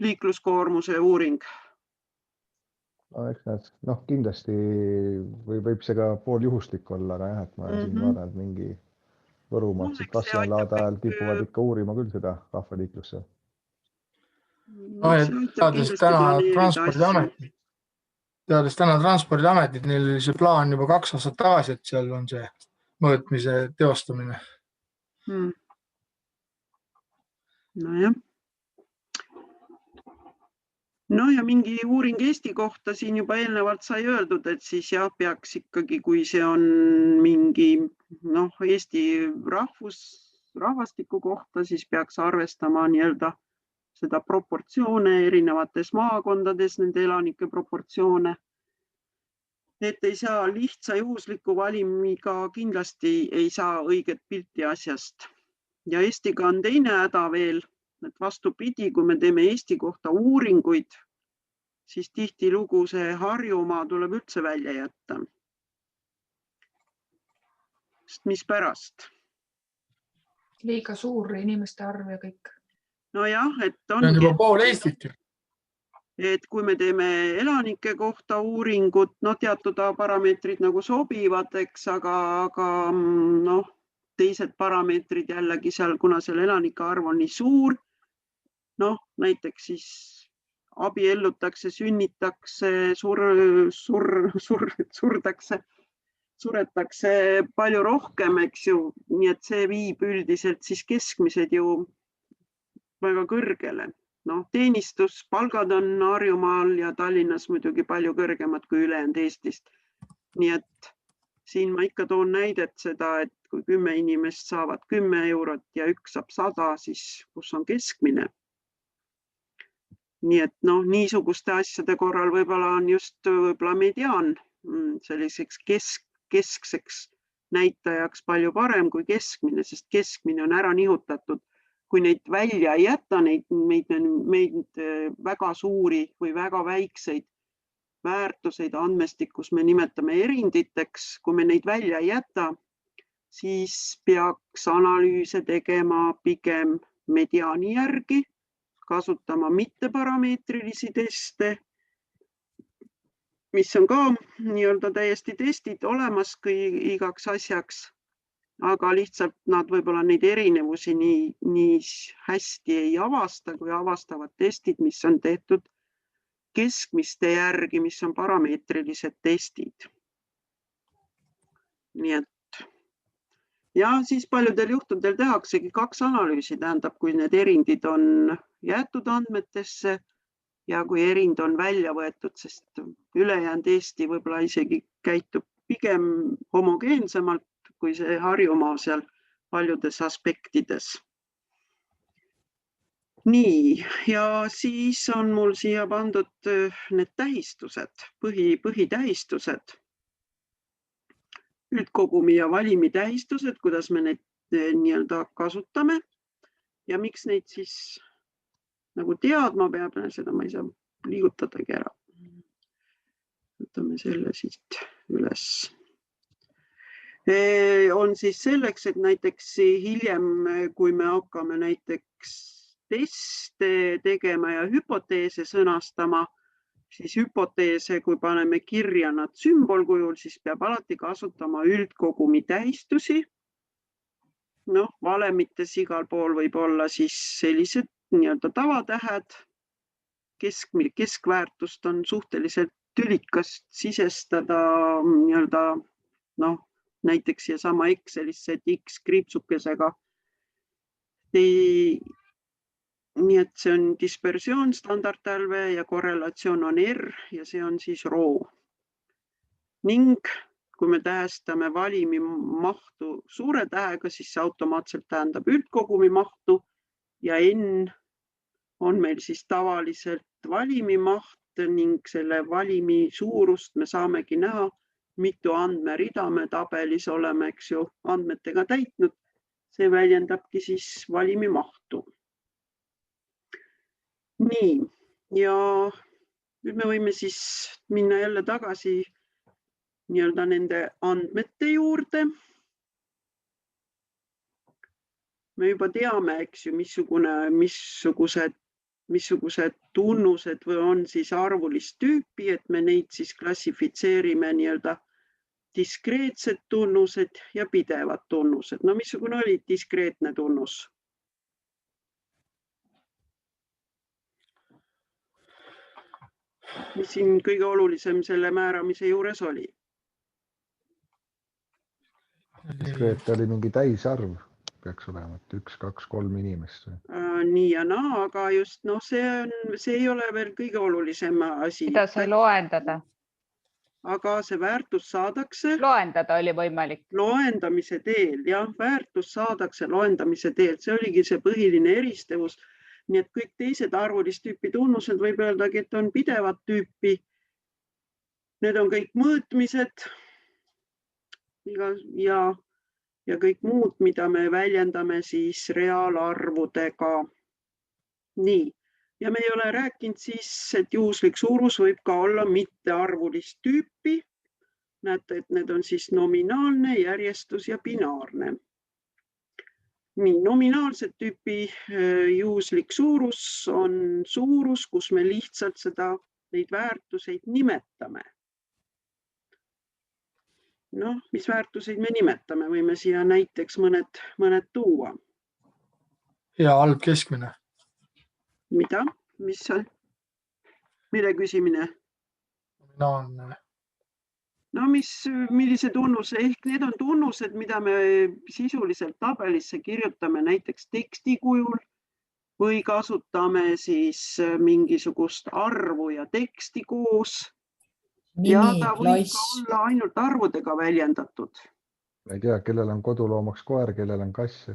Speaker 2: liikluskoormuse uuring.
Speaker 1: Kindlasti võib see ka pool juhuslik olla, aga jah, et ma siin vaadanud mingi Võrumaad, et Vassialaade ajal kipuvad ikka uurima küll seda rahvaliiklusse.
Speaker 6: Teades täna Transpordiametit, neil oli see plaan juba 2 aastat tagasi, et seal on see mõõtmise teostamine.
Speaker 2: No ja mingi uuring Eesti kohta siin juba eelnevalt sai öeldud, et siis jah, peaks ikkagi, kui see on mingi Eesti rahvastiku kohta, siis peaks arvestama nii-öelda seda proportsioone erinevates maakondades, nende elanike proportsioone. Et ei saa lihtsa juhusliku valimiga kindlasti ei saa õiget pilti asjast. Ja Eestiga on teine häda veel, et vastupidi, kui me teeme Eesti kohta uuringuid, siis tihtilugu see Harjumaa tuleb üldse välja jätta. Mis pärast?
Speaker 4: Liiga suur inimeste arv ja kõik.
Speaker 2: No jah, et
Speaker 6: on juba pool Eestit.
Speaker 2: Et kui me teeme elanike kohta uuringut, teatud parameetrid nagu sobivad, eks, aga teised parameetrid jällegi seal, kuna seal elanike arv on nii suur, näiteks siis abiellutakse, sünnitakse, suretakse palju rohkem, eks ju, nii et see viib üldiselt siis keskmised ju väga kõrgele. Teenistuspalgad on Harjumaal ja Tallinnas muidugi palju kõrgemad kui ülejäänud Eestist. Nii et siin ma ikka toon näidet seda, et kui 10 inimest saavad 10 eurot ja 1 saab 100, siis kus on keskmine. Nii et niisuguste asjade korral võib-olla on just mediaan selliseks keskseks näitajaks palju parem kui keskmine, sest keskmine on ära nihutatud. Kui neid välja ei jätta, meid väga suuri või väga väikseid väärtuseid andmestikus me nimetame erinditeks, kui me neid välja ei jäta, siis peaks analüüse tegema pigem mediaani järgi, kasutama mitteparameetrilisi teste, mis on ka nii-öelda täiesti testid olemas igaks asjaks, aga lihtsalt nad võib-olla neid erinevusi nii hästi ei avasta, kui avastavad testid, mis on tehtud keskmiste järgi, mis on parameetrilised testid. Nii et ja siis paljudel juhtudel tehaksegi 2 analüüsi, tähendab, kui need erindid on jäetud andmetesse ja kui erind on välja võetud, sest ülejäänud Eesti võib-olla isegi käitub pigem homogeensemalt kui see Harjumaa seal paljudes aspektides. Nii, ja siis on mul siia pandud need tähistused, põhitähistused. Üldkogumi ja valimi tähistused, kuidas me neid nii-öelda kasutame ja miks neid siis nagu teadma peab, seda ma ei saa liigutadagi ära. Võtame selle siit üles. On siis selleks, et näiteks hiljem, kui me hakkame näiteks teste tegema ja hüpoteese sõnastama, siis hüpoteese, kui paneme kirja nad sümbolkujul, siis peab alati kasutama üldkogumi tähistusi. Noh, valemites igal pool võib olla siis sellised nii-öelda tavatähed. Keskväärtust on suhteliselt tülikast sisestada nii-öelda, noh, näiteks ja sama Excelisse, et X kriipsukesega. Nii et see on dispersioon, standardtälve ja korrelatsioon on R ja see on siis rho. Ning kui me tähestame valimi mahtu suure tähega, siis see automaatselt tähendab üldkogumi mahtu ja N on meil siis tavaliselt valimi maht ning selle valimi suurust me saamegi näha, mitu andmerida me tabelis oleme, eks ju, andmetega täitnud. See väljendabki siis valimi mahtu. Nii, ja nüüd me võime siis minna jälle tagasi nii-öelda nende andmete juurde. Me juba teame, eks ju, missugused tunnused või on siis arvulist tüüpi, et me neid siis klassifitseerime nii-öelda diskreetsed tunnused ja pidevad tunnused. No missugune oli diskreetne tunnus? Mis siin kõige olulisem selle määramise juures oli?
Speaker 1: Diskreet oli mingi täisarv, peaks olema, et 1, 2, 3 inimest.
Speaker 2: Nii ja naa, aga just see ei ole veel kõige olulisem asi.
Speaker 7: Mida sai loendada?
Speaker 2: Aga see väärtus saadakse...
Speaker 7: Loendada oli võimalik.
Speaker 2: Loendamise teel, jah, väärtus saadakse loendamise teel. See oligi see põhiline eristevus. Nii et kõik teised arvulist tüüpi tunnused võib öeldagi, et on pidevat tüüpi. Need on kõik mõõtmised ja kõik muud, mida me väljendame siis reaalarvudega. Nii, ja me ei ole rääkinud siis, et juhuslik suurus võib ka olla mittearvulist tüüpi. Näete, et need on siis nominaalne, järjestus ja binaarne. Nii, nominaalset tüüpi juhuslik suurus on suurus, kus me lihtsalt neid väärtuseid nimetame. Noh, mis väärtuseid me nimetame, võime siia näiteks mõned tuua.
Speaker 6: Ja algkeskmine.
Speaker 2: Mida? Mille küsimine?
Speaker 6: Nominaalne.
Speaker 2: No millise tunnuse, ehk need on tunnused, mida me sisuliselt tabelisse kirjutame näiteks teksti kujul või kasutame siis mingisugust arvu ja teksti koos. Ja ta võib ka olla ainult arvudega väljendatud.
Speaker 1: Ma ei tea, kellel on koduloomaks koer, kellel on kass.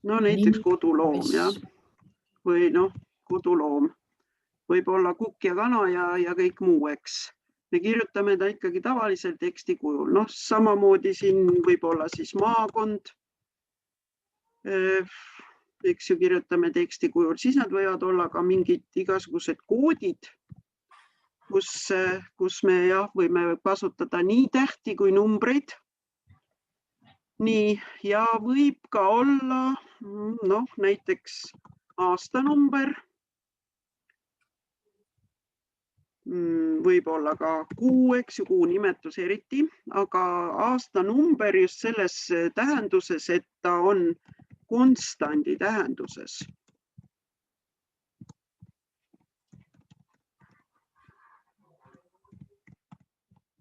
Speaker 2: No näiteks koduloom, jah. Või noh, koduloom. Võib olla kukk ja kana ja kõik muu, eks. Me kirjutame ta ikkagi tavaliselt teksti kujul. Noh, samamoodi siin võib olla siis maakond. Eks ju kirjutame teksti kujul. Siis nad võivad olla ka mingid igasugused koodid, kus me võime kasutada nii tähti kui numbreid. Nii, ja võib ka olla näiteks aastanumber. Võib olla ka kuu, eks ju, kuu nimetus eriti, aga aastanumber just selles tähenduses, et ta on konstandi tähenduses.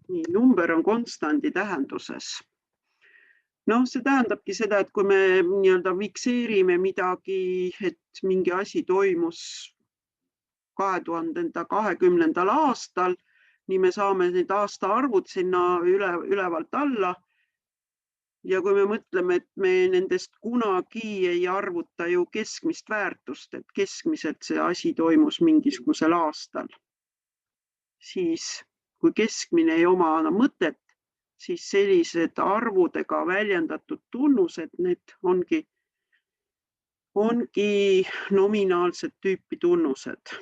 Speaker 2: Nii, number on konstandi tähenduses. Noh, see tähendabki seda, et kui me nii-öelda fikseerime midagi, et mingi asi toimus 2020. aastal, nii me saame need aastaarvud sinna ülevalt alla. Ja kui me mõtleme, et me nendest kunagi ei arvuta ju keskmist väärtust, et keskmiselt see asi toimus mingisugusel aastal, siis kui keskmine ei oma mõtet, siis sellised arvudega väljendatud tunnused, need ongi nominaalset tüüpi tunnused.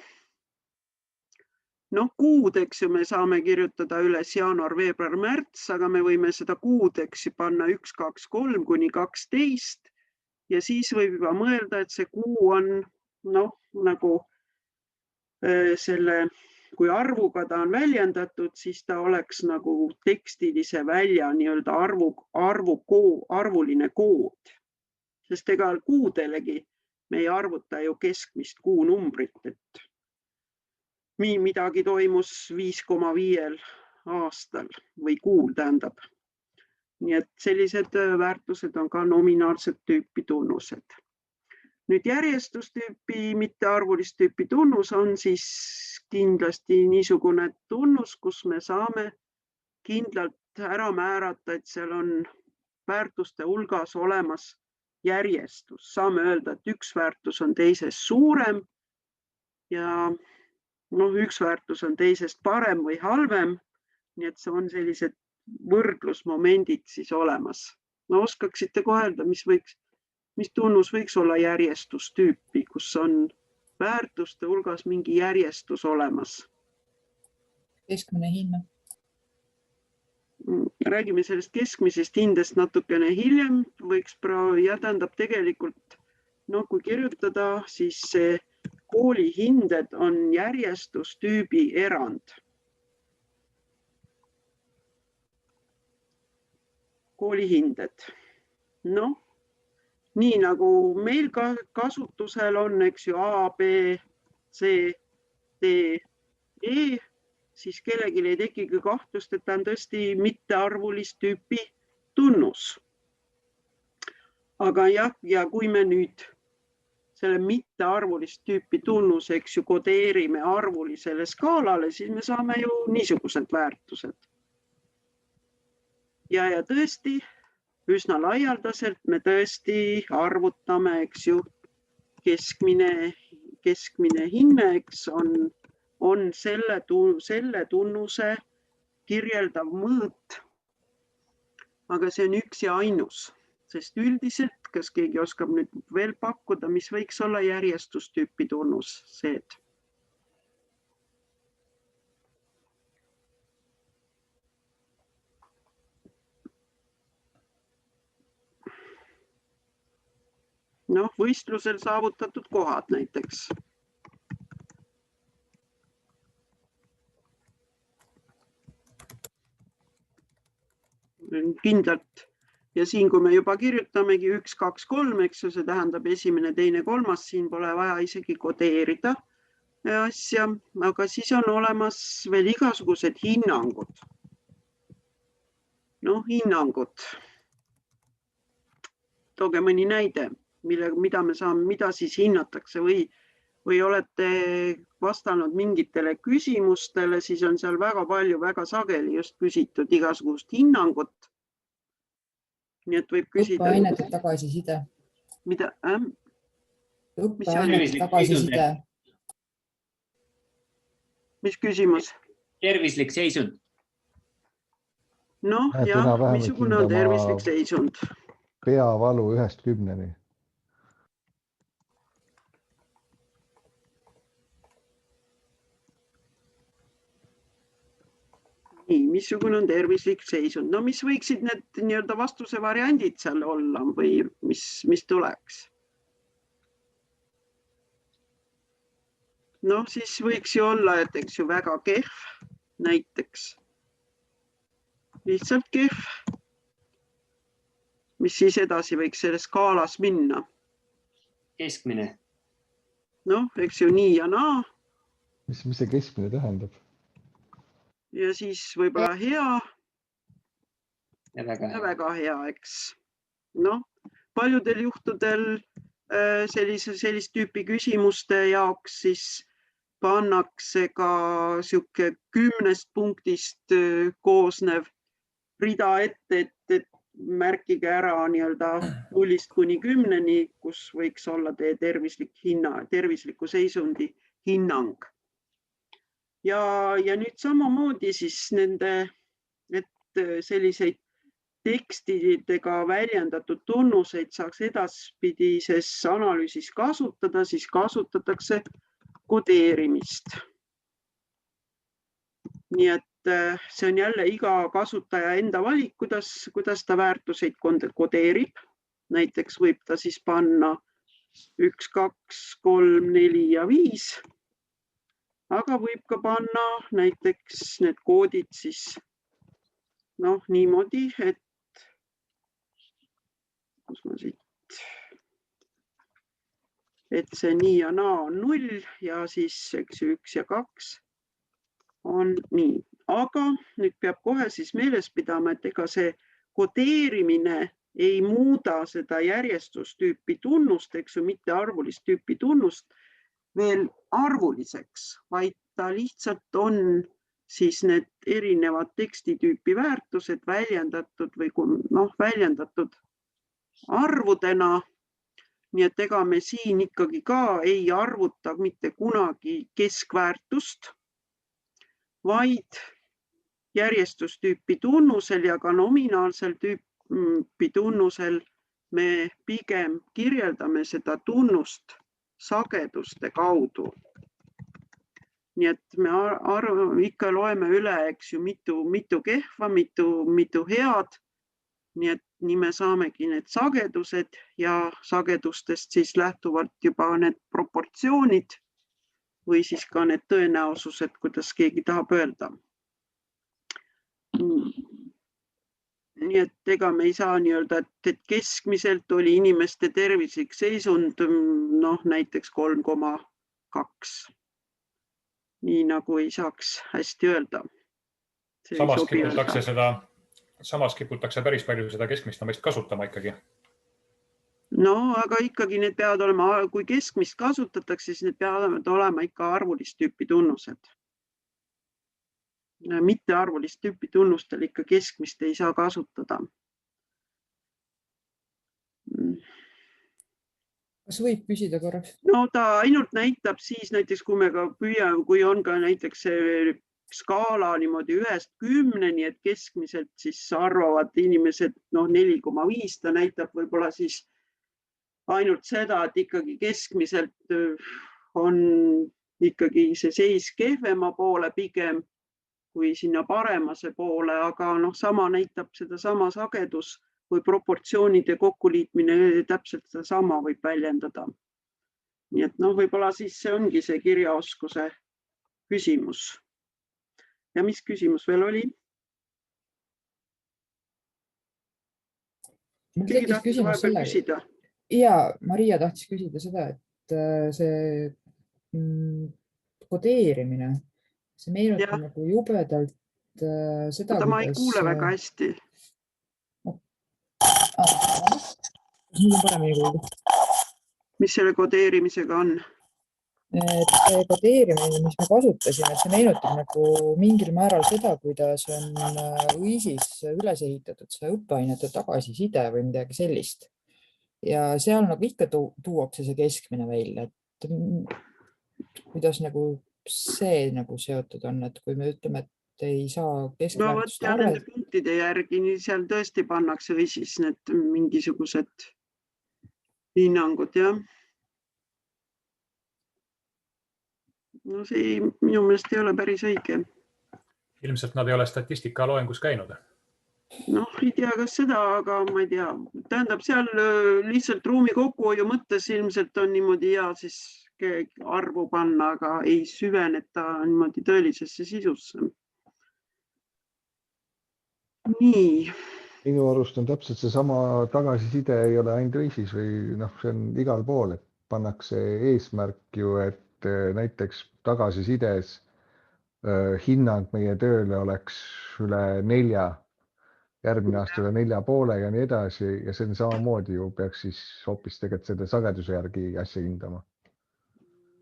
Speaker 2: No kuud, eks ju, me saame kirjutada üles jaanuar, veebruar, märts, aga me võime seda kuud, eks ju, panna 1, 2, 3 kuni 12 ja siis võib juba mõelda, et see kuu on nagu selle, kui arvuga ta on väljendatud, siis ta oleks nagu tekstilise välja nii-öelda arvuline kood. Sest ega kuudelegi me ei arvuta ju keskmist kuunumbrit, et midagi toimus 5,5 aastal või kuul tähendab. Nii et sellised väärtused on ka nominaalset tüüpi tunnused. Nüüd järjestustüüpi, mittearvulist tüüpi tunnus on siis kindlasti niisugune tunnus, kus me saame kindlalt ära määrata, et seal on väärtuste hulgas olemas järjestus. Saame öelda, et üks väärtus on teisest suurem ja üks väärtus on teisest parem või halvem. Nii et see on sellised võrdlusmomendid siis olemas. No oskaksite kohe öelda, mis tunnus võiks olla järjestustüüpi, kus on väärtuste hulgas mingi järjestus olemas?
Speaker 5: Keskmine hinne.
Speaker 2: Räägime sellest keskmisest hindest natukene hiljem. Tähendab tegelikult, kui kirjutada, siis see koolihinded on järjestustüübi erand. Koolihinded. Nii nagu meil kasutusel on, eks ju, A, B, C, D, E, siis kellelgi ei tekigi kahtlust, et ta on tõesti mittearvulist tüüpi tunnus. Aga jah, ja kui me nüüd selle mittearvulist tüüpi tunnuse, eks ju, kodeerime arvulisele skaalale, siis me saame ju niisugused väärtused. Ja tõesti, üsna laialdaselt me tõesti arvutame, eks ju, keskmine hinne, eks on selle tunnuse kirjeldav mõõt. Aga see on üks ja ainus. Sest üldiselt, kas keegi oskab nüüd veel pakkuda, mis võiks olla järjestustüüpi tunnus? Võistlusel saavutatud kohad näiteks. Kindlalt. Ja siin, kui me juba kirjutamegi 1, 2, 3, eks ju, see tähendab esimene, teine, kolmas, siin pole vaja isegi kodeerida asja, aga siis on olemas veel igasugused hinnangud. Hinnangud. Tooge mõni näide, mida siis hinnatakse või olete vastanud mingitele küsimustele, siis on seal väga palju, väga sageli just küsitud igasugust hinnangut. Nii et võib küsida...
Speaker 5: Õppeainete tagasiside.
Speaker 2: Mida?
Speaker 5: Õppeainete tagasiside.
Speaker 2: Mis küsimus?
Speaker 8: Tervislik seisund.
Speaker 2: Missugune on tervislik seisund?
Speaker 1: Peavalu 1–10.
Speaker 2: Missugune on tervislik seisund? Mis võiksid need nii-öelda vastuse variandid seal olla või mis tuleks? Siis võiks ju olla, et eks ju väga kehv, näiteks. Lihtsalt kehv. Mis siis edasi võiks selles skaalas minna?
Speaker 8: Keskmine.
Speaker 2: Eks ju nii ja naa.
Speaker 1: Mis see keskmine tähendab?
Speaker 2: Ja siis võib-olla hea
Speaker 8: ja
Speaker 2: väga hea, eks. Paljudel juhtudel sellist tüüpi küsimuste jaoks siis pannakse ka sihuke 10 punktist koosnev rida ette, et märkige ära nii-öelda 0-st kuni 10-ni, kus võiks olla teie tervisliku seisundi hinnang. Ja nüüd samamoodi siis et selliseid tekstidega väljendatud tunnuseid saaks edaspidises analüüsis kasutada, siis kasutatakse kodeerimist. Nii et see on jälle iga kasutaja enda valik, kuidas ta väärtuseid kodeerib. Näiteks võib ta siis panna 1, 2, 3, 4 ja 5. Aga võib ka panna näiteks need koodid siis niimoodi, et see nii ja naa on 0 ja siis 1 ja 2 on nii. Aga nüüd peab kohe siis meeles pidama, et ega see kodeerimine ei muuda seda järjestustüüpi tunnust, eks ju, mitte arvulist tüüpi tunnust veel arvuliseks, vaid ta lihtsalt on siis need erinevad tekstitüüpi väärtused väljendatud või väljendatud arvudena. Nii et ega me siin ikkagi ka ei arvuta mitte kunagi keskväärtust, vaid järjestustüüpi tunnusel ja ka nominaalsel tüüpi tunnusel me pigem kirjeldame seda tunnust sageduste kaudu. Nii et me ikka loeme üle, eks ju, mitu kehva, mitu head. Nii et nii me saamegi need sagedused ja sagedustest siis lähtuvalt juba need proportsioonid või siis ka need tõenäosused, kuidas keegi tahab öelda. Nii et ega me ei saa nii-öelda, et keskmiselt oli inimeste tervislik seisund näiteks 3,2. Nii nagu ei saaks hästi öelda.
Speaker 3: Samas kiputakse päris palju seda keskmist meist kasutama ikkagi.
Speaker 2: Aga ikkagi need peavad olema, kui keskmist kasutatakse, siis need peavad olema ikka arvulist tüüpi tunnused. Mitte arvulist tüüpi tunnustel ikka keskmist ei saa kasutada.
Speaker 5: Kas võib küsida korraks?
Speaker 2: Ta ainult näitab siis näiteks, kui on ka näiteks see skaala niimoodi 1-st 10-ni, et keskmiselt siis arvavad inimesed 4,5, ta näitab võib-olla siis ainult seda, et ikkagi keskmiselt on ikkagi see seis kehvema poole pigem kui sinna paremase poole, aga sama näitab seda sama sagedus või proportsioonide kokkuliitmine täpselt seda sama võib väljendada. Nii et võib-olla siis see ongi see kirjaoskuse küsimus. Ja mis küsimus veel oli? Keegi tahtis vahepeal küsida.
Speaker 5: Ja Maria tahtis küsida seda, et see kodeerimine, see meenutab nagu jubedalt seda,
Speaker 2: ma ei kuule väga hästi.
Speaker 5: Nüüd on paremini kuulda.
Speaker 2: Mis selle kodeerimisega on?
Speaker 5: See kodeerimine, mis me kasutasime, see meenutab nagu mingil määral seda, kuidas on õisis üles ehitatud see õppeainete tagasiside või midagi sellist. Ja seal nagu ikka tuuakse see keskmine välja, et kuidas nagu see nagu seotud on, et kui me ütleme, et ei saa keskväärtust
Speaker 2: nende punktide järgi, nii seal tõesti pannakse õisis need mingisugused hinnangud, jah. See minu meelest ei ole päris õige.
Speaker 3: Ilmselt nad ei ole statistika loengus käinud.
Speaker 2: Ei tea, kas seda, aga ma ei tea. Tähendab, seal lihtsalt ruumi kokkuhoiu mõttes ilmselt on niimoodi hea siis arvu panna, aga ei süveneta niimoodi tõelisesse sisusse. Nii.
Speaker 1: Minu arust on täpselt see sama tagasiside ei ole ainult reisis või see on igal pool, et pannakse eesmärk ju, et näiteks tagasisides hinnang meie tööle oleks üle 4, järgmine aasta üle 4,5 ja nii edasi ja see on samamoodi ju peaks siis hoopis tegelikult selle sageduse järgi asja hindama.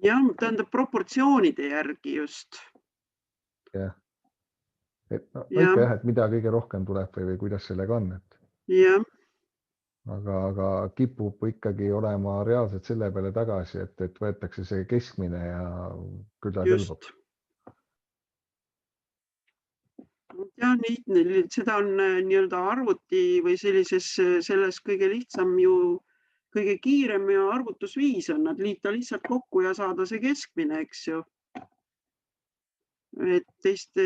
Speaker 2: jah, tähendab proportsioonide järgi just.
Speaker 1: Jah. Et no,
Speaker 2: Jah.
Speaker 1: ikka jah, et mida kõige rohkem tuleb või kuidas sellega on, et
Speaker 2: Jah,
Speaker 1: aga kipub ikkagi olema reaalselt selle peale tagasi, et võetakse see keskmine ja küll ta kõlbab.
Speaker 2: just. Ja seda on nii-öelda arvuti või selles kõige lihtsam ju, kõige kiirem ja arvutusviis on, nad liita lihtsalt kokku ja saada see keskmine, eks ju. Et teiste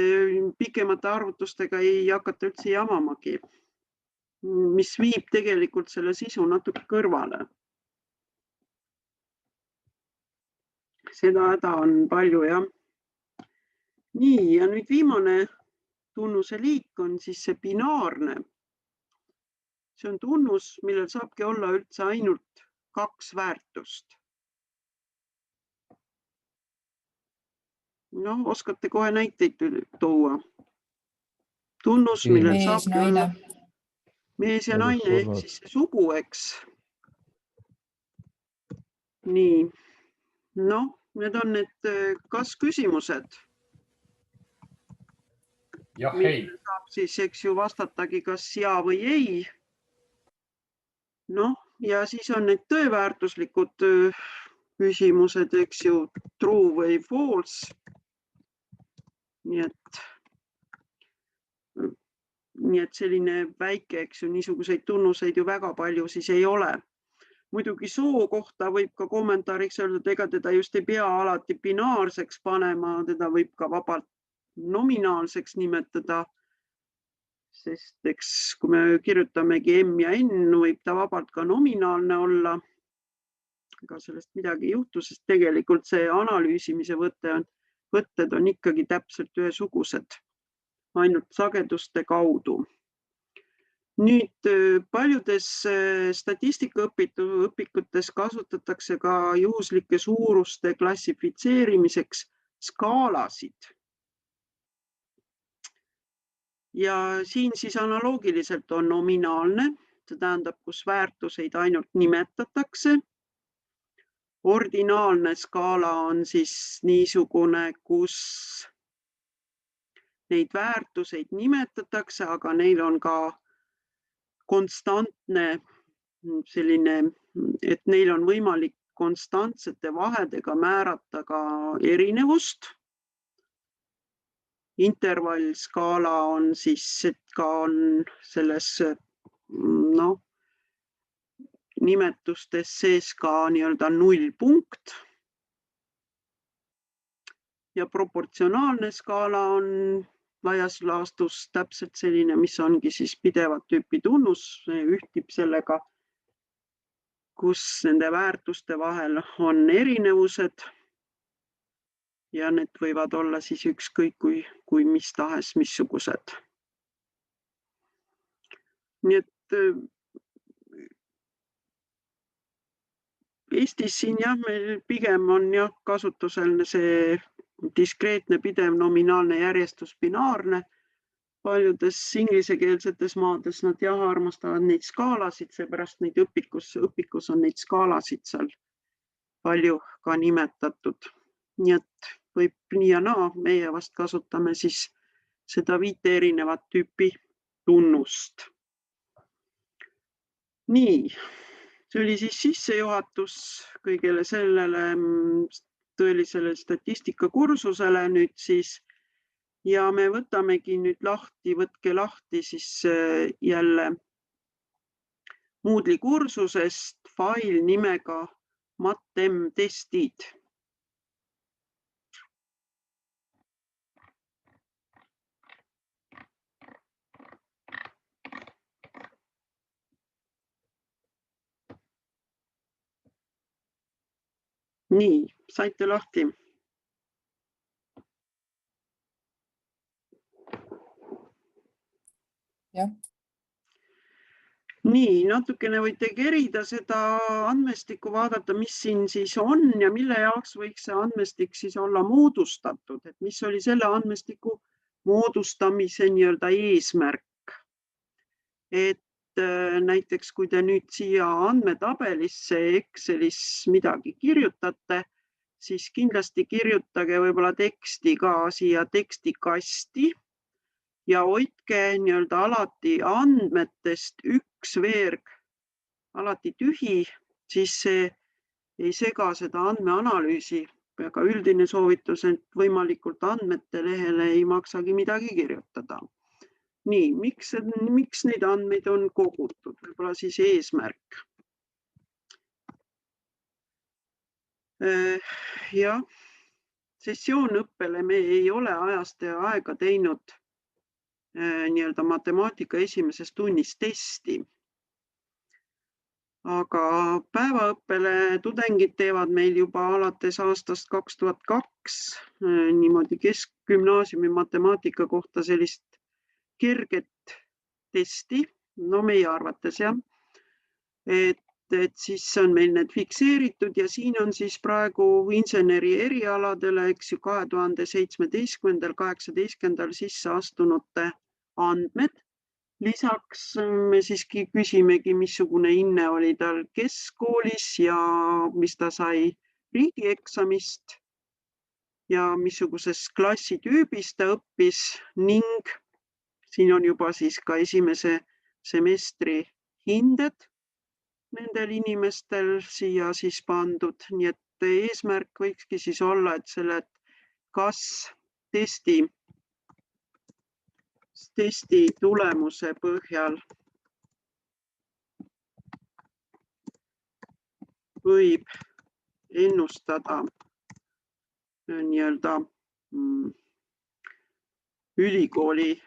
Speaker 2: pikemate arvutustega ei hakata üldse jamamagi, mis viib tegelikult selle sisu natuke kõrvale. Seda häda on palju, jah. Nii, ja nüüd viimane tunnuse liik on siis see binaarne. See on tunnus, millel saabki olla üldse ainult 2 väärtust. No, oskate kohe näiteid tuua. Tunnus, millel
Speaker 5: Mees,
Speaker 2: saabki
Speaker 5: naine.
Speaker 2: olla mees ja naine ehk
Speaker 1: surnud.
Speaker 2: siis see sugu, eks. Nii, noh, need on need kas-küsimused.
Speaker 3: jah, ei.
Speaker 2: Saab siis, eks ju, vastatagi kas ja või ei. Noh, ja siis on need tõeväärtuslikud küsimused, eks ju, true või false. Nii et selline väike, eks ju, niisuguseid tunnuseid ju väga palju siis ei ole. Muidugi soo kohta võib ka kommentaariks öelda, et ega teda just ei pea alati binaarseks panema, teda võib ka vabalt nominaalseks nimetada, sest eks kui me kirjutamegi M ja N, võib ta vabalt ka nominaalne olla. Ega sellest midagi ei juhtu, sest tegelikult see analüüsimise võtted on ikkagi täpselt ühesugused, ainult sageduste kaudu. Nüüd paljudes statistikaõpikutes kasutatakse ka juhuslike suuruste klassifitseerimiseks skaalasid. Ja siin siis analoogiliselt on nominaalne, see tähendab, kus väärtuseid ainult nimetatakse. Ordinaalne skaala on siis niisugune, kus neid väärtuseid nimetatakse, aga neil on ka konstantne selline, et neil on võimalik konstantsete vahedega määrata ka erinevust. Intervallskaala on siis, et ka on selles nimetustes sees ka nii-öelda nullpunkt. Ja proportsionaalne skaala on laias laastus täpselt selline, mis ongi siis pidevat tüüpi tunnus, ühtib sellega, kus nende väärtuste vahel on erinevused. Ja need võivad olla siis ükskõik kui mis tahes missugused. Nii et Eestis siin jah, meil pigem on jah kasutusel see diskreetne pidev nominaalne järjestus binaarne. Paljudes inglisekeelsetes maades nad jah armastavad neid skaalasid, seepärast neid õpikus on neid skaalasid seal palju ka nimetatud. Nii et võib nii ja naa, meie vast kasutame siis seda 5 erinevat tüüpi tunnust. Nii, see oli siis sissejuhatus kõigele sellele tõelisele statistikakursusele nüüd siis ja me võtamegi nüüd lahti, võtke lahti siis jälle Moodle'i kursusest fail nimega MatM testid. Nii, saite lahti.
Speaker 5: Jah.
Speaker 2: Nii, natukene võite kerida seda andmestikku, vaadata, mis siin siis on ja mille jaoks võiks see andmestik siis olla moodustatud, et mis oli selle andmestiku moodustamise nii-öelda eesmärk. Et näiteks, kui te nüüd siia andmetabelisse Excelis midagi kirjutate, siis kindlasti kirjutage võib-olla teksti ka siia tekstikasti ja hoidke nii-öelda alati andmetest üks veerg alati tühi, siis see ei sega seda andmeanalüüsi. Aga üldine soovitus, et võimalikult andmete lehele ei maksagi midagi kirjutada. Nii, miks neid andmeid on kogutud? Võib-olla siis eesmärk. Jah, sessioonõppele me ei ole ajast ja aega teinud nii-öelda matemaatika esimeses tunnis testi. Aga päevaõppele tudengid teevad meil juba alates aastast 2002 niimoodi keskgümnaasiumi matemaatika kohta sellist kerget testi, no meie arvates jah, et siis on meil need fikseeritud ja siin on siis praegu inseneri erialadele, eks ju, 2017-18 sisse astunute andmed. Lisaks me siiski küsimegi, missugune hinne oli tal keskkoolis ja mis ta sai riigieksamist ja missuguses klassitüübis ta õppis ning siin on juba siis ka esimese semestri hinded nendel inimestel siia siis pandud. Nii et eesmärk võikski siis olla, et selle kas testi tulemuse põhjal võib ennustada nii-öelda ülikooli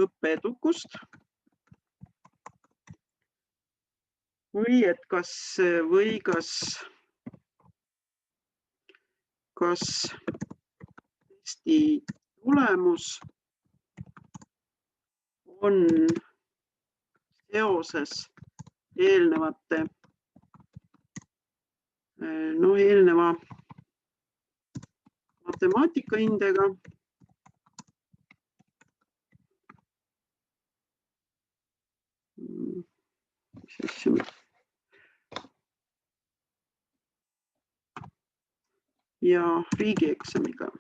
Speaker 2: õppeedukust või et kas testi tulemus on seoses eelneva matemaatikaindega ja riigieksamiga.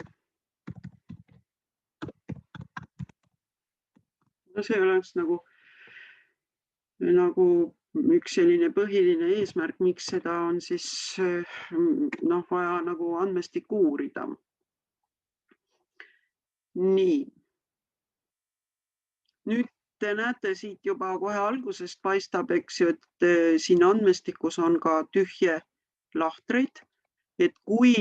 Speaker 2: No see oleks nagu üks selline põhiline eesmärk, miks seda on siis vaja nagu andmestikku uurida. Nii. Nüüd te näete siit juba kohe algusest paistab, eks ju, et siin andmestikus on ka tühje lahtreid, et kui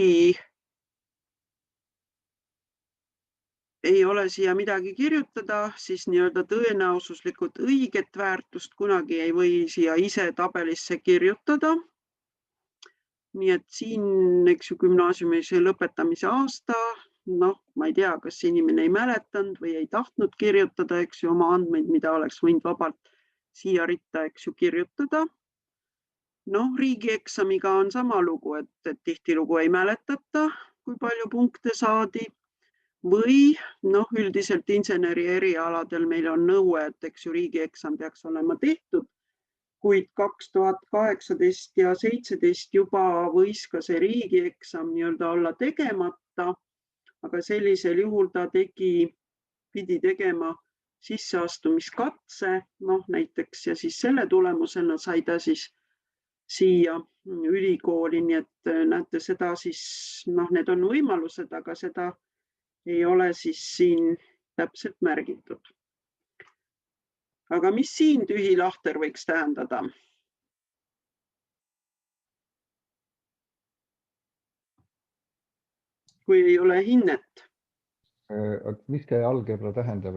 Speaker 2: ei ole siia midagi kirjutada, siis nii-öelda tõenäosuslikult õiget väärtust kunagi ei või siia ise tabelisse kirjutada. Nii et siin, eks ju, gümnaasiumis lõpetamise aasta, ma ei tea, kas inimene ei mäletanud või ei tahtnud kirjutada, eks ju, oma andmeid, mida oleks võinud vabalt siia ritta, eks ju, kirjutada. Riigieksamiga on sama lugu, et tihtilugu ei mäletata, kui palju punkte saadi. Või üldiselt inseneri erialadel meil on nõue, et eks ju riigieksam peaks olema tehtud, kuid 2018 ja 2017 juba võis ka see riigieksam nii-öelda olla tegemata, aga sellisel juhul ta pidi tegema sisseastumiskatse, näiteks ja siis selle tulemusena sai ta siis siia ülikooli, nii et näete seda siis, need on võimalused, aga seda ei ole siis siin täpselt märgitud. Aga mis siin tühi lahter võiks tähendada? Kui ei ole hinnet.
Speaker 1: Mis see algebra tähendab,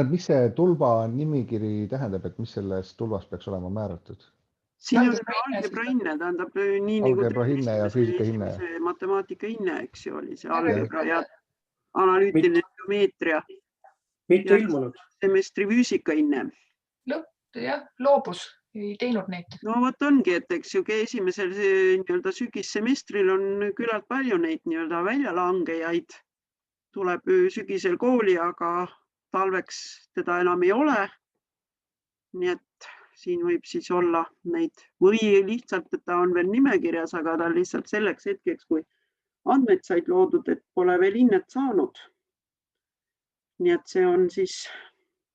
Speaker 1: mis see tulba nimikiri tähendab, et mis selles tulbas peaks olema määratud?
Speaker 2: Siin on algebra hinne, tähendab nii
Speaker 1: algebra hinne ja füüsika hinne.
Speaker 2: Matemaatika hinne, eks ju, oli see algebra ja analüütiline geomeetria.
Speaker 9: Mitte ilmunud.
Speaker 2: Semestri füüsika hinne.
Speaker 4: Jah, loobus, ei teinud neid.
Speaker 2: No vot ongi, et eks ju esimesel nii-öelda sügissemestril on küllalt palju neid nii-öelda väljalangejaid. Tuleb sügisel kooli, aga talveks teda enam ei ole. Nii et siin võib siis olla neid või lihtsalt, et ta on veel nimekirjas, aga ta on lihtsalt selleks hetkeks, kui andmed said loodud, et pole veel hinnet saanud. Nii et see on siis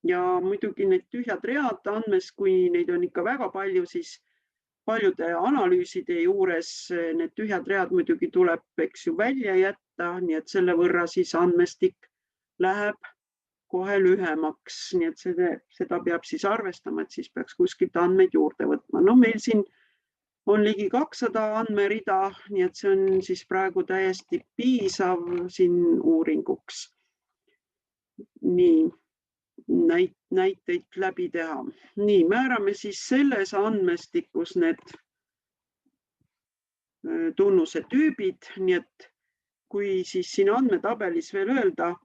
Speaker 2: ja muidugi need tühjad read andmes, kui neid on ikka väga palju, siis paljude analüüside juures need tühjad read muidugi tuleb, eks ju, välja jätta, nii et selle võrra siis andmestik läheb kohe lühemaks, nii et seda peab siis arvestama, et siis peaks kuskilt andmeid juurde võtma. No meil siin on ligi 200 andmerida, nii et see on siis praegu täiesti piisav siin uuringuks. Nii, näiteid läbi teha. Nii, määrame siis selles andmestikus need tunnuse tüübid, nii et kui siis siin andmetabelis veel öelda,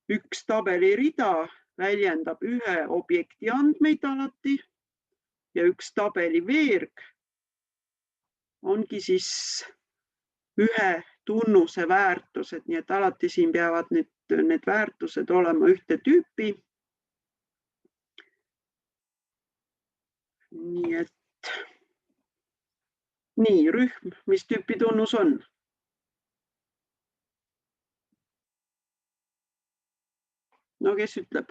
Speaker 2: üks tabelirida väljendab ühe objekti andmeid alati ja üks tabeliveerg ongi siis ühe tunnuse väärtused, nii et alati siin peavad need väärtused olema ühte tüüpi. Nii et nii, rühm, mis tüüpi tunnus on? No kes ütleb?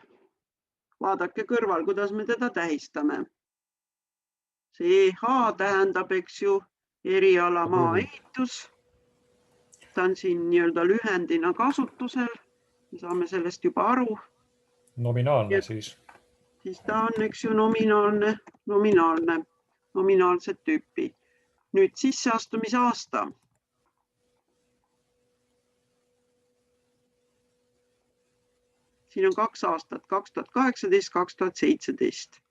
Speaker 2: Vaadake kõrval, kuidas me teda tähistame. See EH tähendab, eks ju, eriala maaehitus. Ta on siin nii-öelda lühendina kasutusel. Me saame sellest juba aru.
Speaker 3: Nominaalne siis.
Speaker 2: Siis ta on, eks ju, nominaalset tüüpi. Nüüd sisseastumisaasta. Siin on 2 aastat, 2018, 2017.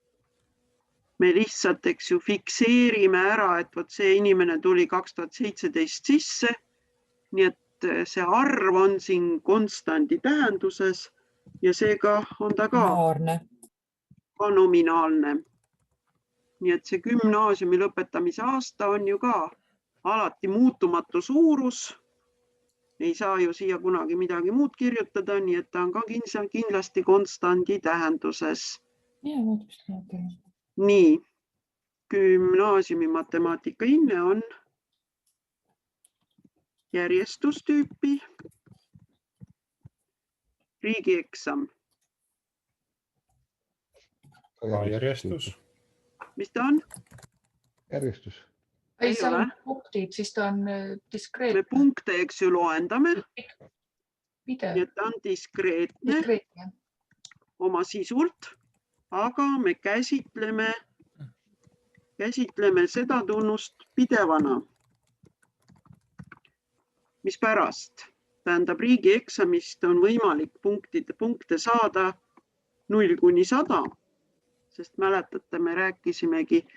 Speaker 2: Me lihtsalt, eks ju, fikseerime ära, et võt see inimene tuli 2017 sisse. Nii et see arv on siin konstandi tähenduses ja seega on ta ka nominaalne. Nii et see gümnaasiumi lõpetamise aasta on ju ka alati muutumatu suurus. Ei saa ju siia kunagi midagi muud kirjutada, nii et ta on ka kindlasti konstandi tähenduses. Nii, gümnaasiumi matemaatika hinne on järjestustüüpi, riigieksam.
Speaker 3: Järjestus.
Speaker 2: Mis ta on?
Speaker 1: Järjestus.
Speaker 4: Ei, seal on punktid, siis ta on diskreetne.
Speaker 2: Me punkte, eks ju, loendame.
Speaker 4: Pidev.
Speaker 2: Nii et ta on diskreetne oma sisult, aga me käsitleme seda tunnust pidevana. Mis pärast? Tähendab, riigieksamist on võimalik punkte saada 0–100, sest mäletate, me rääkisimegi,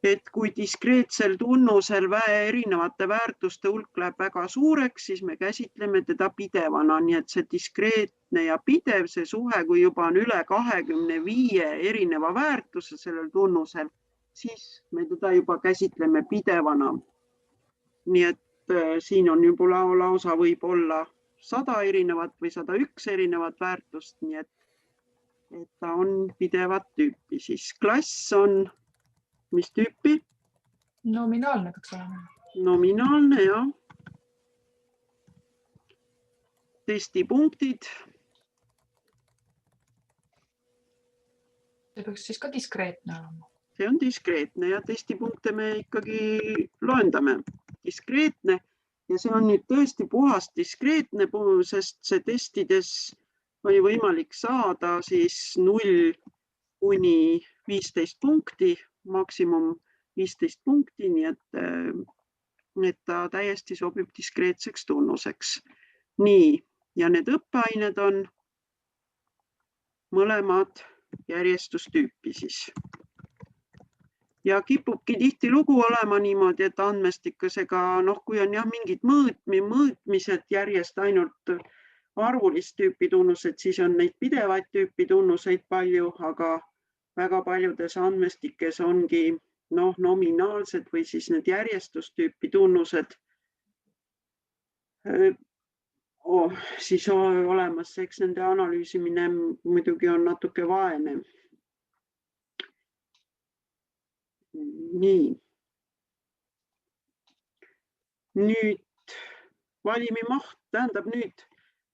Speaker 2: et kui diskreetsel tunnusel erinevate väärtuste hulk läheb väga suureks, siis me käsitleme teda pidevana, nii et see diskreetne ja pidev, see suhe, kui juba on üle 25 erineva väärtuse sellel tunnusel, siis me teda juba käsitleme pidevana. Nii et siin on juba lausa võib olla 100 erinevat või 101 erinevat väärtust, nii et ta on pidevat tüüpi. Siis klass on mis tüüpi?
Speaker 4: Nominaalne peaks olema.
Speaker 2: Nominaalne, jah. Testipunktid.
Speaker 4: See peaks siis ka diskreetne olema.
Speaker 2: See on diskreetne ja testipunkte me ikkagi loendame. Diskreetne ja see on nüüd tõesti puhas diskreetne, sest see testides oli võimalik saada siis 0–15 punkti, maksimum 15 punkti, nii et ta täiesti sobib diskreetseks tunnuseks. Nii, ja need õppeained on mõlemad järjestustüüpi siis. Ja kipubki tihtilugu olema niimoodi, et andmestikkusega, kui on jah mingid mõõtmised järjest ainult arvulist tüüpi tunnused, siis on neid pidevaid tüüpi tunnuseid palju, aga väga paljudes andmestikes ongi nominaalsed või siis need järjestustüüpi tunnused siis olemas, eks nende analüüsimine muidugi on natuke vaene. Nii. Nüüd valimi maht tähendab nüüd,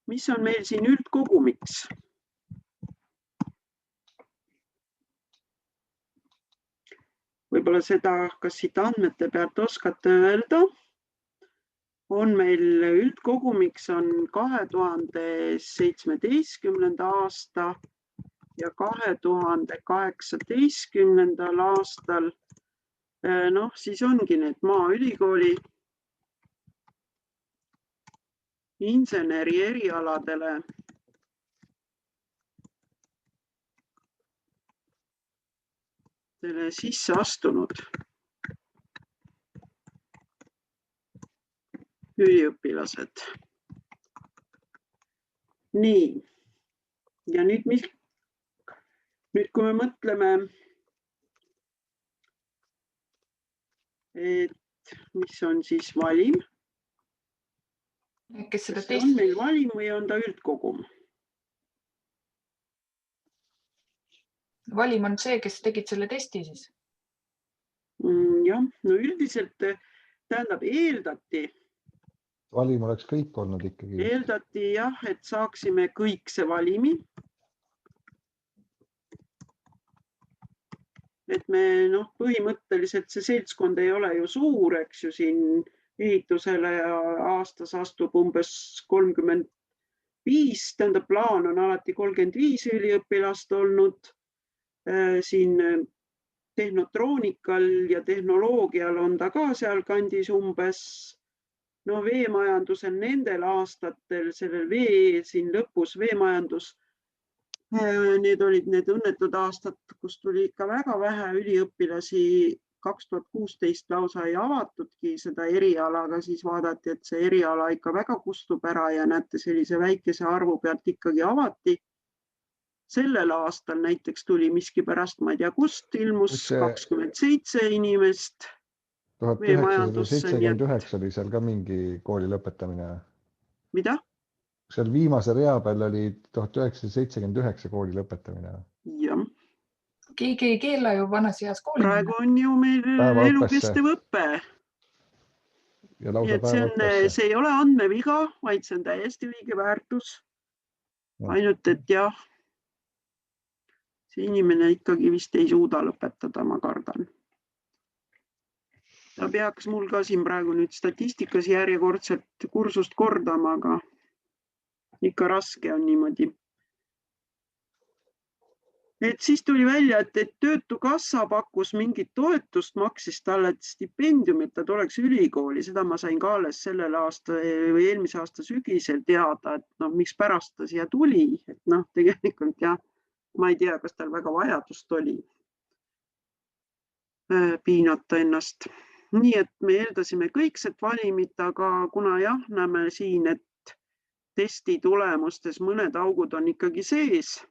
Speaker 2: mis on meil siin üldkogumiks. Võib-olla seda, kas siit andmete pealt oskate öelda, on meil üldkogumiks on 2017. aasta ja 2018. aastal. Noh, siis ongi need Maaülikooli inseneri erialadele sisse astunud üliõpilased. Nii. Ja nüüd, kui me mõtleme, et mis on siis valim?
Speaker 4: Kes seda
Speaker 2: Kas on meil valim või on ta üldkogum?
Speaker 4: Valim on see, kes tegid selle testi siis?
Speaker 2: Jah, no üldiselt tähendab eeldati.
Speaker 1: Valim oleks kõik olnud ikkagi.
Speaker 2: Eeldati jah, et saaksime kõik see valimi. Et me põhimõtteliselt see seltskond ei ole ju suur, eks ju siin ehitusele ja aastas astub umbes 35, tähendab plaan on alati 35 üliõpilast olnud. Siin tehnotroonikal ja tehnoloogial on ta ka seal kandis umbes. No veemajandusel nendel aastatel, sellel siin lõpus veemajandus, need olid need õnnetud aastad, kus tuli ikka väga vähe üliõpilasi. 2016 lausa ei avatudki seda eriala, aga siis vaadati, et see eriala ikka väga kustub ära ja näete sellise väikese arvu pealt ikkagi avati. Sellel aastal näiteks tuli miski pärast, ma ei tea, kust ilmus 27 inimest.
Speaker 1: 1979 oli seal ka mingi kooli lõpetamine.
Speaker 2: Mida?
Speaker 1: Seal viimase rea peal oli 1979 kooli lõpetamine.
Speaker 2: Jah.
Speaker 4: Keegi ei keela ju vanas eas kooli.
Speaker 2: Praegu on ju meil elukestev õpe. See ei ole andmeviga, vaid see on täiesti õige väärtus. Ainult, et jah, see inimene ikkagi vist ei suuda lõpetada, ma kardan. Ta peaks mul ka siin praegu nüüd statistikas järjekordselt kursust kordama, aga ikka raske on niimoodi. Et siis tuli välja, et Töötukassa pakkus mingit toetust, maksis talle stipendiumit, ta tuleks ülikooli. Seda ma sain ka alles sellel aasta või eelmise aasta sügisel teada, et miks pärast ta siia tuli. Et tegelikult jah, ma ei tea, kas tal väga vajadust oli piinata ennast. Nii, et me eeldasime kõikset valimit, aga kuna jah, näeme siin, et testi tulemustes mõned augud on ikkagi sees,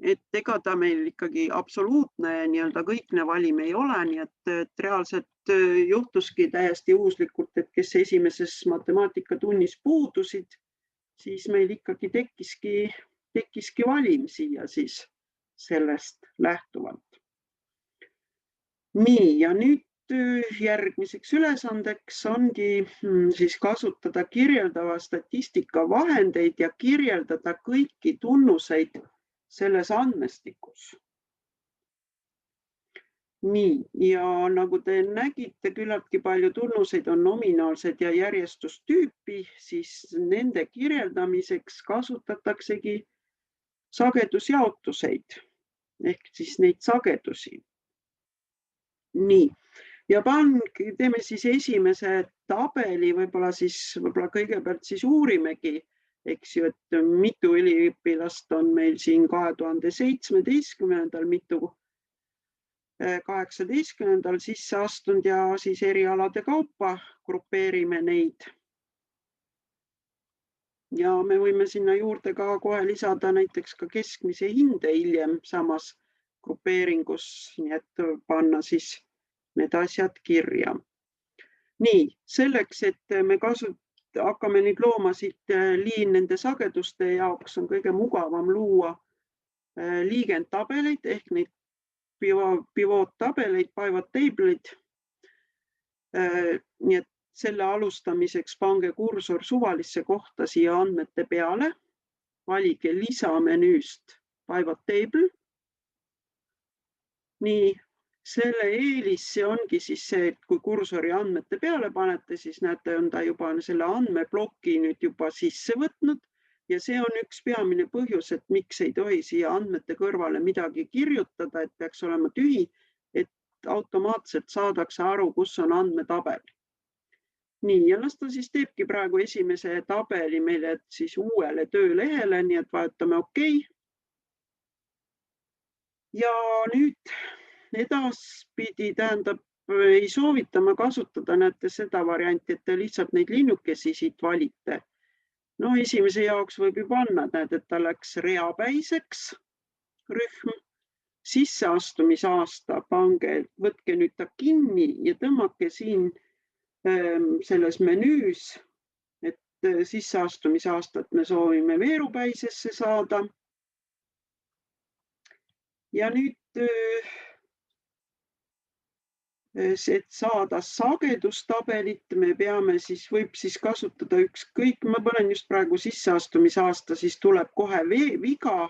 Speaker 2: et ega ta meil ikkagi absoluutne kõikne valim ei ole, nii et reaalselt juhtuski täiesti juhuslikult, et kes esimeses matemaatikatunnis puudusid, siis meil ikkagi tekkiski valim siia siis sellest lähtuvalt. Nii, ja nüüd järgmiseks ülesandeks ongi siis kasutada kirjeldava statistika vahendeid ja kirjeldada kõiki tunnuseid selles andmestikus. Nii, ja nagu te nägite, küllaltki palju tunnuseid on nominaalsed ja järjestustüüpi, siis nende kirjeldamiseks kasutataksegi sagedusjaotuseid ehk siis neid sagedusi. Nii, ja teeme siis esimese tabeli, võib-olla kõigepealt siis uurimegi, eks ju, et mitu üliõpilast on meil siin 2017, mitu 18 sisse astunud ja siis erialade kaupa grupeerime neid. Ja me võime sinna juurde ka kohe lisada näiteks ka keskmise hinde hiljem samas grupeeringus, nii et panna siis need asjad kirja. Nii, selleks, et me hakkame nüüd looma siit nende sageduste jaoks on kõige mugavam luua liigendtabeleid ehk neid pivottabeleid, pivot table'id. Nii et selle alustamiseks pange kursor suvalisse kohta siia andmete peale. Valige lisamenüüst pivot table. Nii, selle eelis see ongi siis see, et kui kursori andmete peale panete, siis näete, on ta juba selle andmeploki nüüd juba sisse võtnud. Ja see on üks peamine põhjus, et miks ei tohi siia andmete kõrvale midagi kirjutada, et peaks olema tühi, et automaatselt saadakse aru, kus on andmetabel. Nii, ja las ta siis teebki praegu esimese tabeli meile siis uuele töölehele, nii et vajutame OK. Ja nüüd edaspidi tähendab, ei soovita ma kasutada, näete seda varianti, et te lihtsalt neid linnukesi siit valite. No esimese jaoks võib ju panna, et ta läks reapäiseks rühm. Sisseastumisaasta pange, võtke nüüd ta kinni ja tõmmake siin selles menüüs, et sisseastumisaastat me soovime veerupäisesse saada. Ja nüüd, et saada sagedustabelit, me peame siis, võib siis kasutada ükskõik, ma panen just praegu sisseastumisaasta, siis tuleb kohe viga,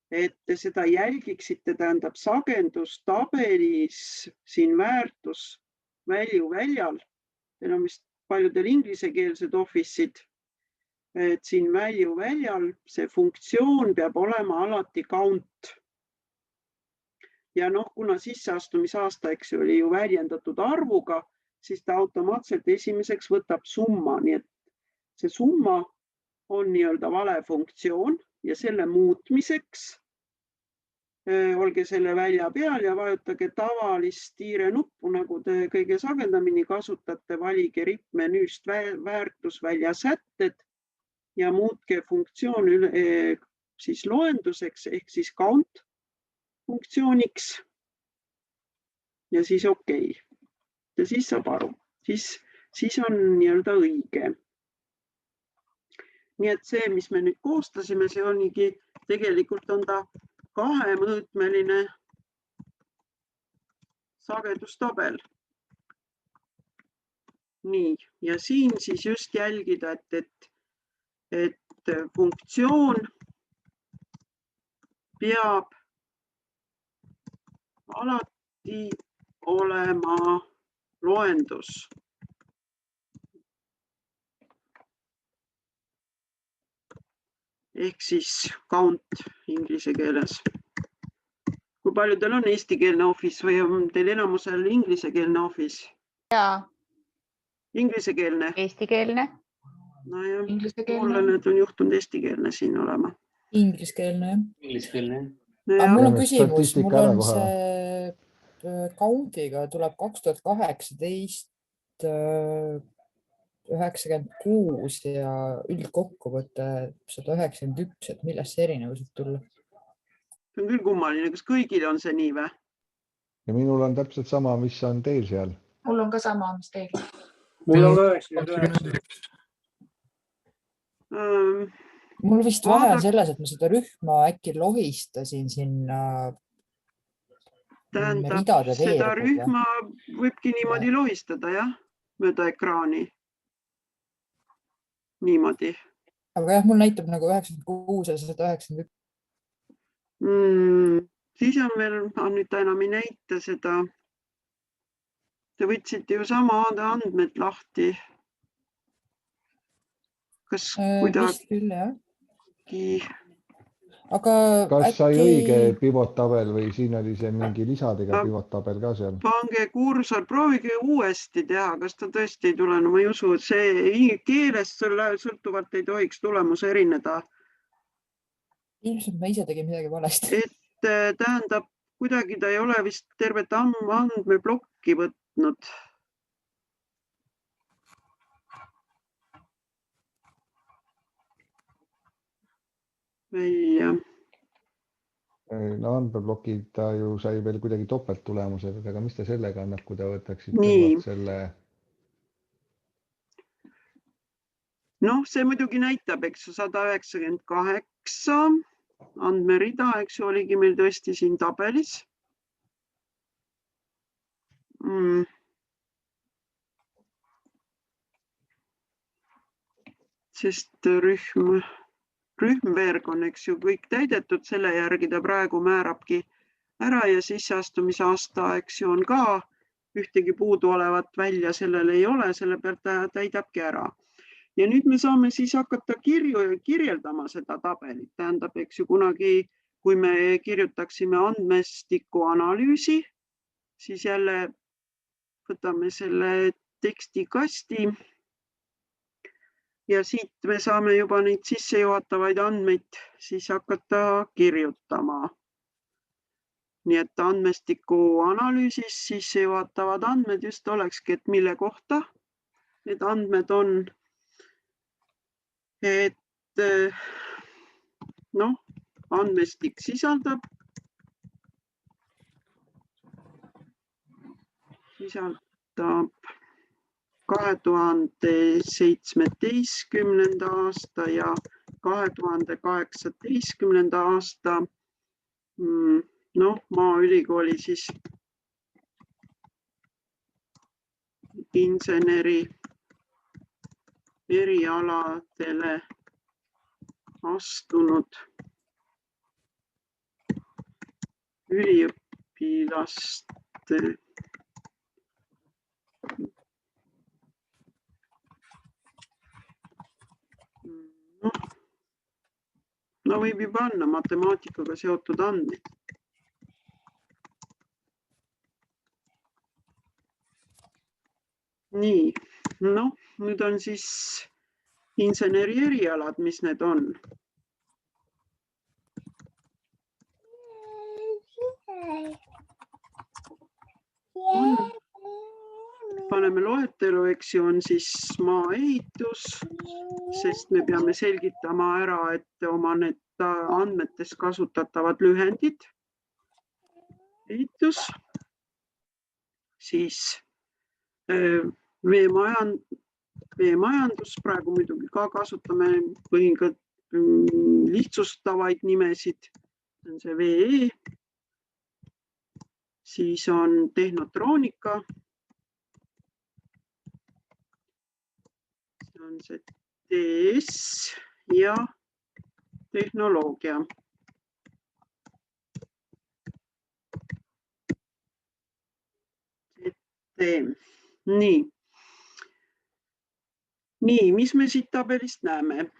Speaker 2: et te seda jälgiksite, tähendab sagedustabelis siin väärtus väljal. Teil on vist paljudel inglisekeelsed office'id, et siin väljal see funktsioon peab olema alati count. Ja kuna sisseastumisaasta oli ju väljendatud arvuga, siis ta automaatselt esimeseks võtab summa, nii et see summa on nii-öelda vale funktsioon ja selle muutmiseks olge selle välja peal ja vajutage tavalist tiire nuppu, nagu te kõige sagedamini kasutate, valige rippmenüüst väärtusvälja sätted ja muutke funktsioon siis loenduseks ehk siis count funktsiooniks ja siis OK. Ja siis saab aru, siis on nii-öelda õige. Nii et see, mis me nüüd koostasime, see ongi, tegelikult on ta kahemõõtmeline sagedustabel. Nii, ja siin siis just jälgida, et funktsioon peab alati olema loendus. Ehk siis count inglise keeles. Kui palju teil on eestikeelne office või on teil enamusel inglisekeelne office?
Speaker 7: Jaa.
Speaker 2: Inglisekeelne?
Speaker 7: Eestikeelne.
Speaker 2: No ja, mulle nüüd on juhtunud eestikeelne siin olema.
Speaker 5: Ingliskeelne.
Speaker 8: Ingliskeelne.
Speaker 5: Mul on küsimus, mul on see count'iga tuleb 2018 96 ja üldkokkuvõte 191, et millest see erinevus võib tulla?
Speaker 2: See on küll kummaline, kas kõigil on see nii või?
Speaker 1: Ja minul on täpselt sama, mis on teil seal.
Speaker 4: Mul on ka sama, mis teil.
Speaker 9: Mul on 99.
Speaker 5: Mul vist vahe on selles, et ma seda rühma äkki lohistasin sinna
Speaker 2: tähendab, seda rühma võibki niimoodi lohistada, jah, mööda ekraani. Niimoodi.
Speaker 5: Aga jah, mul näitab nagu 96 ja 191.
Speaker 2: Siis on veel, nüüd ta enam ei näita seda. Te võtsite ju sama andmed lahti. Kas kuidagi...
Speaker 5: Küll, jah. Aga
Speaker 1: kas sai õige pivottabel või siin oli see mingi lisadega pivottabel ka seal?
Speaker 2: Pange kursor, proovige uuesti teha, kas ta tõesti ei tule. No ma ei usu, et see keelest sõltuvalt ei tohiks tulemus erineda.
Speaker 5: Ilmselt ma ise tegin midagi valesti.
Speaker 2: Et tähendab, kuidagi ta ei ole vist tervet andmeplokki võtnud. Välja.
Speaker 1: No andmeplokid ta ju sai veel kuidagi topelt tulemused, aga mis ta sellega annab, kui ta võtaksid selle? Noh, see muidugi näitab, eks 198 andmerida, eks oligi meil tõesti siin tabelis.
Speaker 2: sest rühmverg on, eks ju, kõik täidetud, selle järgi ta praegu määrabki ära ja sisseastumisaasta, eks ju, on ka ühtegi puuduolevat välja, sellel ei ole, selle pealt ta täidabki ära. Ja nüüd me saame siis hakata kirjeldama seda tabelit. Tähendab, eks ju, kunagi, kui me kirjutaksime andmestiku analüüsi, siis jälle võtame selle tekstikasti ja siit me saame juba neid sissejuhatavaid andmeid siis hakata kirjutama. Nii et andmestiku analüüsis sissejuhatavad andmed just olekski, et mille kohta need andmed on. Et andmestik sisaldab 2017. aasta ja 2018. aasta Maaülikooli siis inseneri erialadele astunud üliõpilaste võib juba panna matemaatikaga seotud andmeid. Nii, nüüd on siis inseneri erialad, mis need on. Paneme loetelu, eks ju, on siis maaehitus, sest me peame selgitama ära, et oma need andmetes kasutatavad lühendid. Ehitus, siis veemajandus, praegu muidugi ka kasutame põhimõtteliselt lihtsustavaid nimesid, see on see VE, siis on tehnotroonika, see on see TS ja tehnoloogia. Nii, mis me siit tabelist näeme?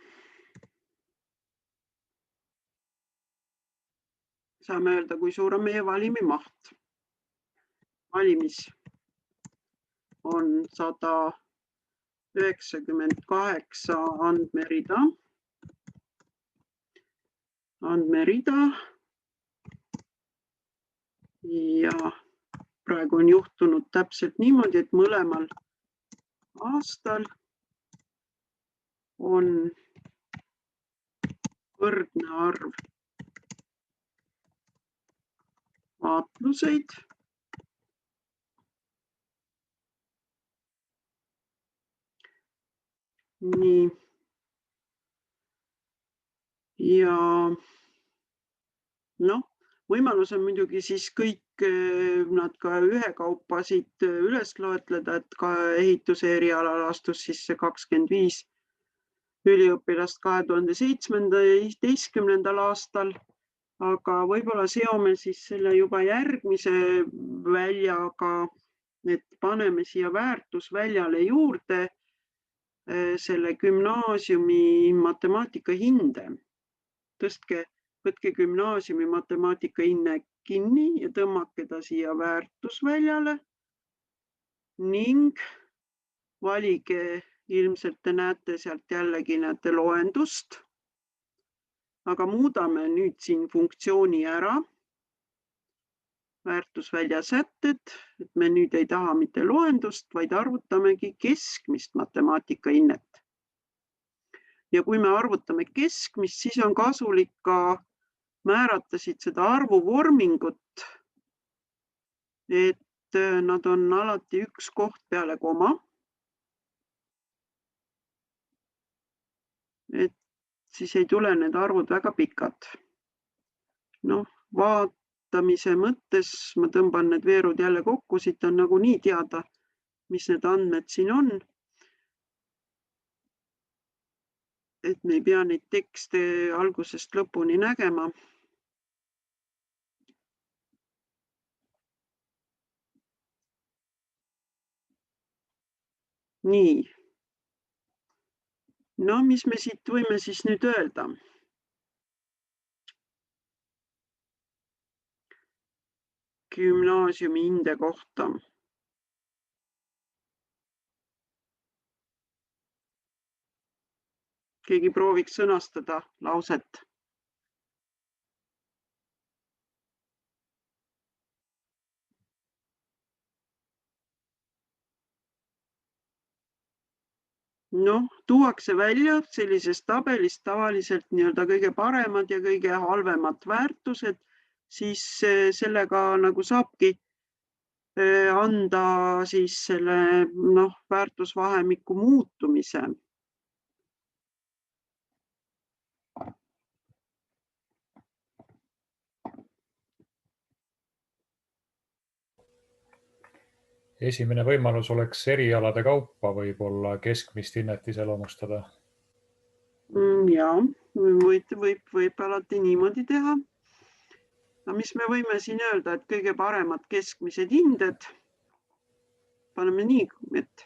Speaker 2: Saame öelda, kui suur on meie valimi maht. Valimis on 198 andmerida ja praegu on juhtunud täpselt niimoodi, et mõlemal aastal on võrdne arv vaatluseid nii ja võimalus on muidugi siis kõik nad ka ühekaupa siit üles loetleda, et ka ehituse erialal astus siis see 25 üliõpilast 2017. aastal, aga võib-olla seome siis selle juba järgmise väljaga, et paneme siia väärtusväljale juurde selle gümnaasiumi matemaatika hinde. Võtke gümnaasiumi matemaatika hinne kinni ja tõmmake ta siia väärtusväljale ning valige, ilmselt te näete sealt jällegi loendust, aga muudame nüüd siin funktsiooni ära, väärtusvälja sätted, et me nüüd ei taha mitte loendust, vaid arvutamegi keskmist matemaatika hinnet. Ja kui me arvutame keskmist, siis on kasulik ka määrata siit seda arvuvormingut, et nad on alati üks koht peale koma. Et siis ei tule need arvud väga pikad. selgitamise mõttes ma tõmban need veerud jälle kokku, siit on nagunii teada, mis need andmed siin on. Et me ei pea neid tekste algusest lõpuni nägema. Nii. No mis me siit võime siis nüüd öelda? Gümnaasiumi hinde kohta. Keegi prooviks sõnastada lauset. Noh, tuuakse välja sellisest tabelist tavaliselt nii-öelda kõige paremad ja kõige halvemad väärtused, siis sellega nagu saabki anda siis selle väärtusvahemiku muutumise.
Speaker 3: Esimene võimalus oleks erialade kaupa võib-olla keskmist hinnet iseloomustada.
Speaker 2: Ja, võib alati niimoodi teha. No, mis me võime siin öelda, et kõige paremad keskmised hinded? Paneme nii, et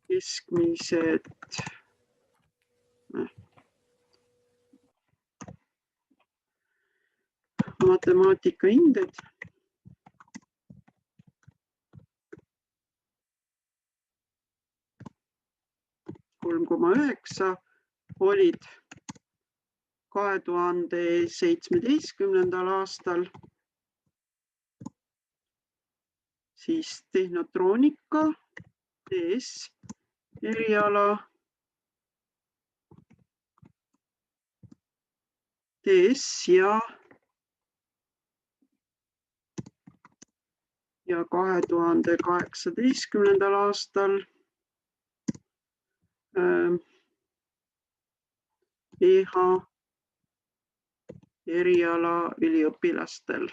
Speaker 2: keskmised matemaatikainded (3,9) olid 2017. aastal, siis tehnotroonika, TS eriala, TS ja 2018. aastal EH eriala üliõpilastel.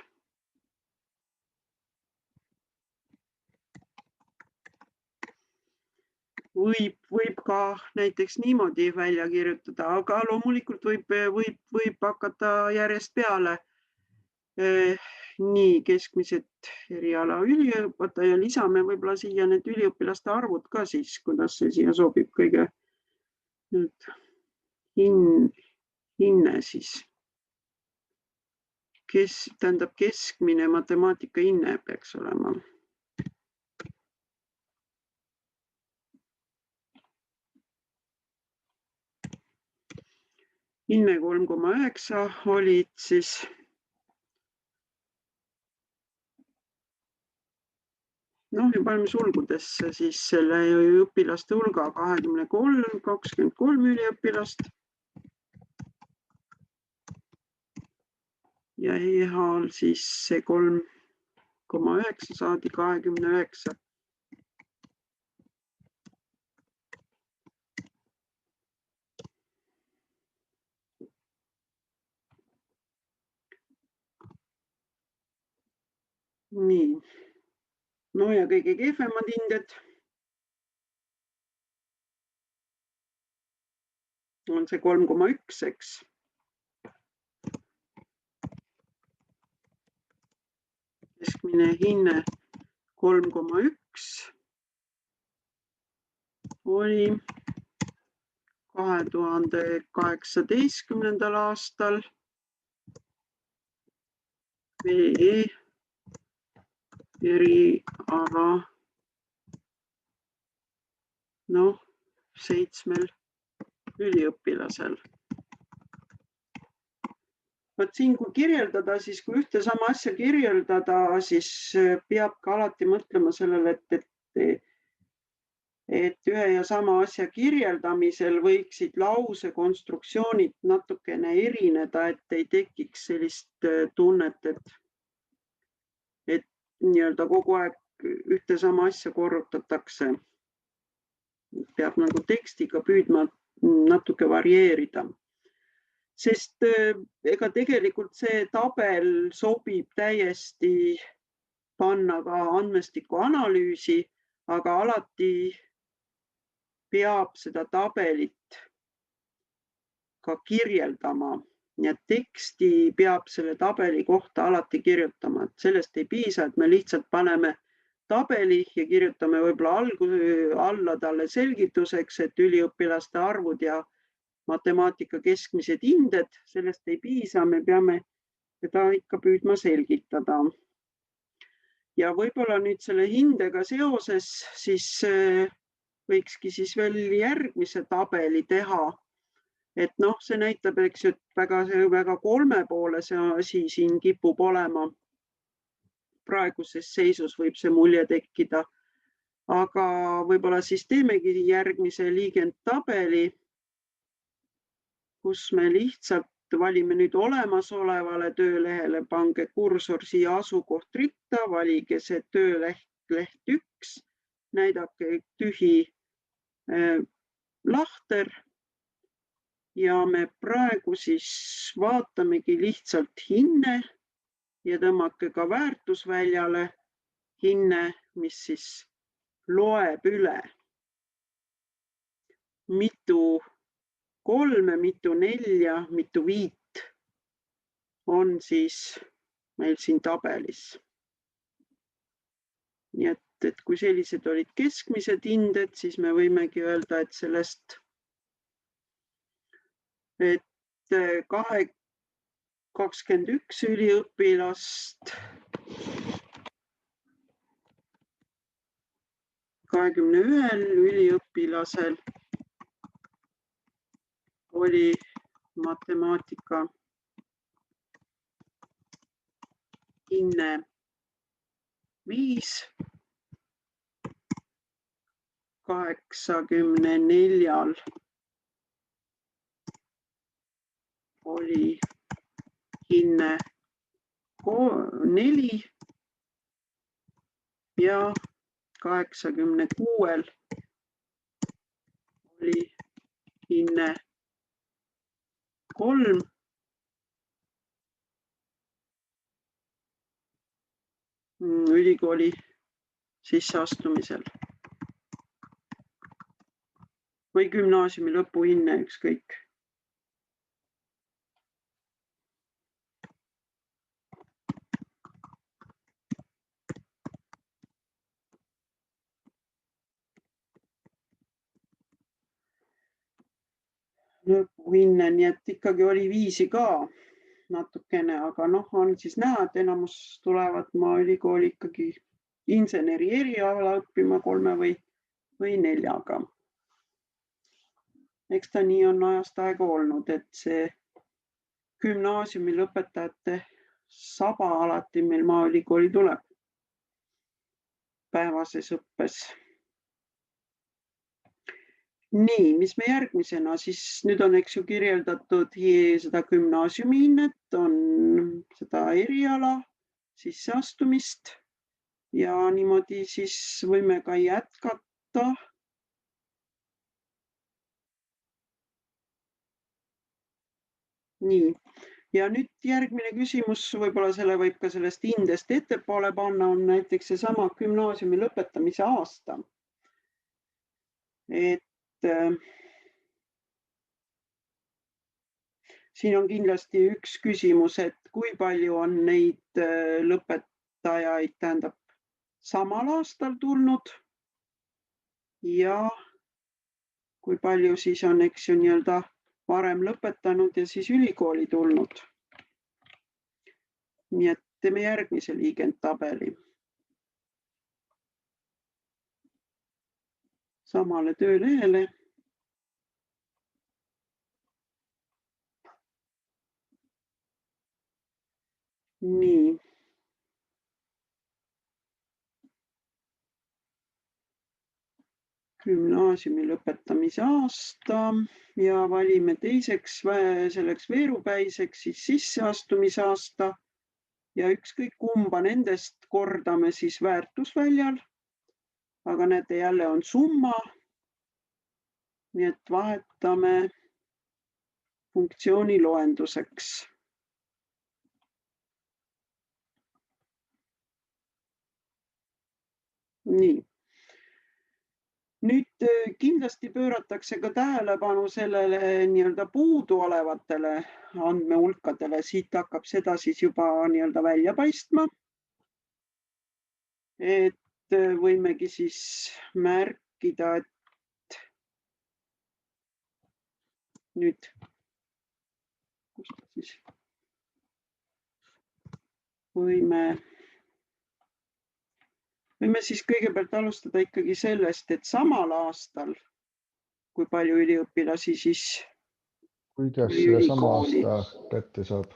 Speaker 2: Võib ka näiteks niimoodi välja kirjutada, aga loomulikult võib hakata järjest peale nii keskmised eriala üliõpetaja ja lisame võib-olla siia need üliõpilaste arvud ka siis, kuidas see siia sobib kõige hinne siis. Tähendab keskmine matemaatika hinne peaks olema. Hinne 3,9 olid siis ja paneme sulgudesse siis selle õpilaste hulga 23 üliõpilast ja EH-l siis see 3,9 saadi 29. Nii. No ja kõige kehvemad hinded on see 3,1, eks. Keskmine hinne 3,1 oli 2018. aastal VE eriala 7 üliõpilasel. Võt siin, kui kirjeldada, siis kui ühte sama asja kirjeldada, siis peab ka alati mõtlema sellele, et ühe ja sama asja kirjeldamisel võiksid lause konstruktsioonid natukene erineda, et ei tekiks sellist tunnet, et nii-öelda kogu aeg ühte sama asja korrutatakse. Peab nagu tekstiga püüdma natuke varieerida. Sest ega tegelikult see tabel sobib täiesti panna ka andmestiku analüüsi, aga alati peab seda tabelit ka kirjeldama. Nii et teksti peab selle tabeli kohta alati kirjutama, et sellest ei piisa, et me lihtsalt paneme tabeli ja kirjutame võib-olla alla talle selgituseks, et üliõpilaste arvud ja matemaatika keskmised hinded, sellest ei piisa, me peame seda ikka püüdma selgitada. Ja võib-olla nüüd selle hindega seoses siis võikski siis veel järgmise tabeli teha. Et noh, see näitab, eks, et väga kolmepoolese asi siin kipub olema. Praeguses seisus võib see mulje tekkida. Aga võib-olla siis teemegi järgmise liigendtabeli, kus me lihtsalt valime nüüd olemasolevale töölehele, pange kursor siia asukoht ritta, valige see tööleht 1, näidake tühi lahter ja me praegu siis vaatamegi lihtsalt hinne ja tõmmake ka väärtusväljale hinne, mis siis loeb üle. Mitu 3, mitu 4, mitu 5 on siis meil siin tabelis. Nii et kui sellised olid keskmised hinded, siis me võimegi öelda, et sellest, et 21 üliõpilast 21 üliõpilasel oli matemaatika hinne 5, 84 oli hinne 4 ja 86 oli hinne 3 ülikooli sisseastumisel või gümnaasiumi lõpuhinne, ükskõik. Lõpuhinne, nii et ikkagi oli 5 ka natukene, aga noh, on siis näha, et enamus tulevad maaülikooli ikkagi inseneri eriala õppima 3 või 4. Eks ta nii on ajast aega olnud, et see gümnaasiumi lõpetajate saba alati meil maaülikooli tuleb päevases õppes. Nii, mis me järgmisena, siis nüüd on eks ju kirjeldatud seda gümnaasiumi hinnet, on seda eriala, sisseastumist ja niimoodi siis võime ka jätkata. Nii, ja nüüd järgmine küsimus, võib-olla selle võib ka sellest hindest ettepoole panna, on näiteks see sama gümnaasiumi lõpetamise aasta. Siin on kindlasti üks küsimus, et kui palju on neid lõpetajaid, tähendab, samal aastal tulnud ja kui palju siis on, eks ju, nii-öelda varem lõpetanud ja siis ülikooli tulnud. Nii et teeme järgmise liigendtabeli. Samale töölehele. Nii. Gümnaasiumi lõpetamise aasta ja valime teiseks selleks veerupäiseks siis sisseastumise aasta ja ükskõik kumba nendest kordame siis väärtusväljal. Aga näete, jälle on summa Nii et vahetame funktsiooni loenduseks. Nii. Nüüd kindlasti pööratakse ka tähelepanu sellele nii-öelda puudu olevatele andmehulkadele. Siit hakkab seda siis juba nii-öelda välja paistma. Et võimegi siis märkida, et nüüd, kus ta siis võime siis kõigepealt alustada ikkagi sellest, et samal aastal, kui palju üliõpilasi siis
Speaker 1: kuidas selle sama aasta kätte saab?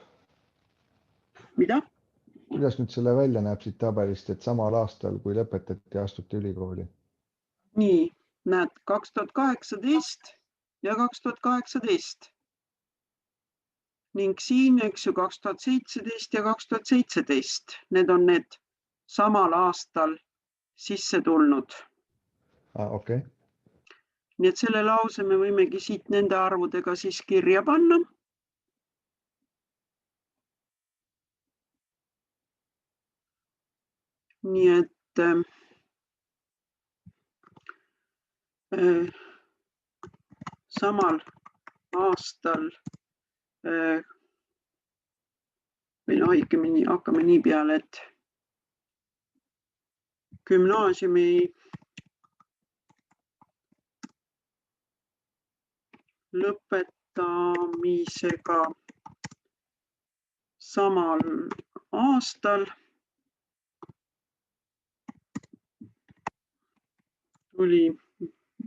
Speaker 2: Mida?
Speaker 1: Kuidas nüüd selle välja näeb siit tabelist, et samal aastal, kui lõpetati, astuti ülikooli?
Speaker 2: Nii, näed, 2018 ja 2018. Ning siin, eks ju, 2017 ja 2017. Need on need samal aastal sisse tulnud.
Speaker 1: Okay.
Speaker 2: Nii et selle lause me võimegi siit nende arvudega siis kirja panna. Nii et samal aastal või no õigemini hakkame nii peale, et gümnaasiumi lõpetamisega samal aastal tuli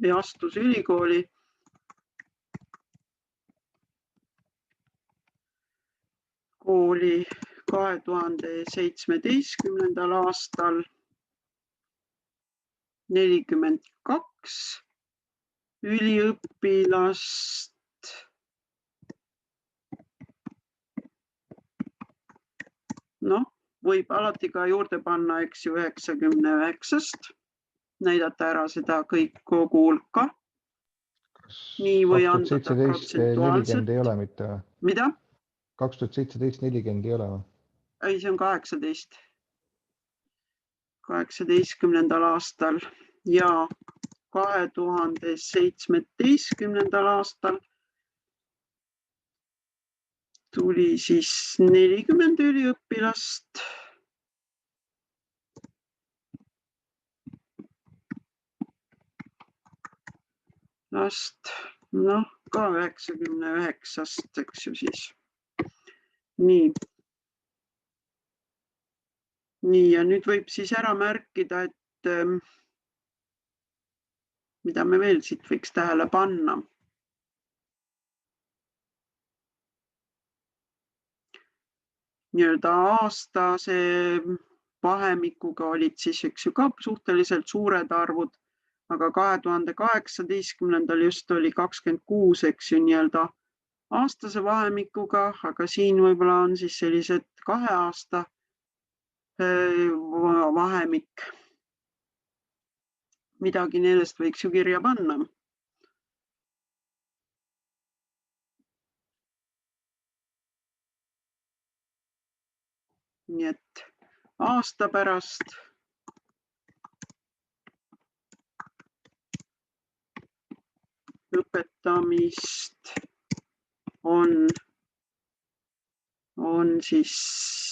Speaker 2: või astus ülikooli kooli 2017. aastal 42 üliõpilast. Noh, võib alati ka juurde panna, eks ju, 99-st, näidata ära seda kõik kogu hulka. Nii või anda ta protsentuaalselt.
Speaker 1: 2017 ei ole mitte?
Speaker 2: Mida?
Speaker 1: 2017 40 ei ole või?
Speaker 2: Ei, see on 18. 18. aastal ja 2017. aastal tuli siis 40 üliõpilast. Noh, ka 99-st, eks ju siis. Nii, ja nüüd võib siis ära märkida, et mida me veel siit võiks tähele panna. Nii-öelda aastase vahemikuga olid siis, eks ju, ka suhteliselt suured arvud, aga 2018. just oli 26, eks ju, nii-öelda aastase vahemikuga, aga siin võib-olla on siis sellised 2 aasta vahemik. Midagi nendest võiks ju kirja panna. Nii et aasta pärast lõpetamist on siis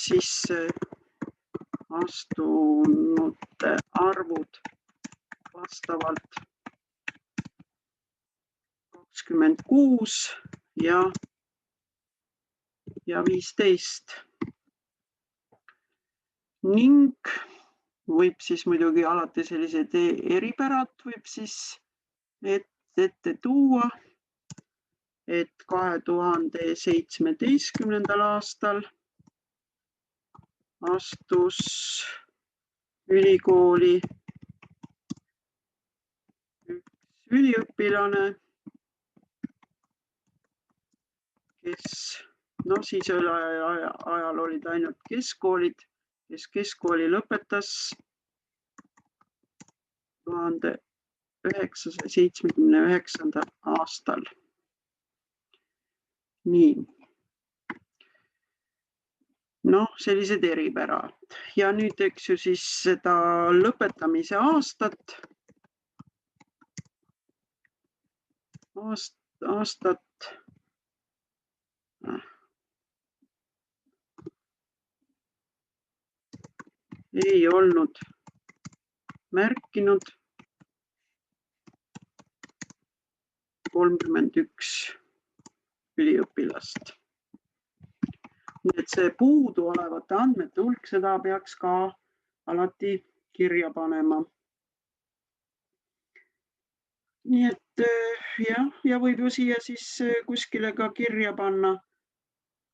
Speaker 2: sisse astunute arvud vastavalt 26 ja 15. Ning võib siis muidugi alati sellised eripärad võib siis ette tuua, et 2017. aastal astus ülikooli üks üliõpilane, kes, no siis ajal olid ainult keskkoolid, kes keskkooli lõpetas 1979. aastal. Nii. Noh, sellised eripärad. Ja nüüd, eks ju, siis seda lõpetamise aastat ei olnud märkinud 31 üliõpilast. Nii et see puudu olevate andmete hulk, seda peaks ka alati kirja panema. Nii et ja võib ju siia siis kuskile ka kirja panna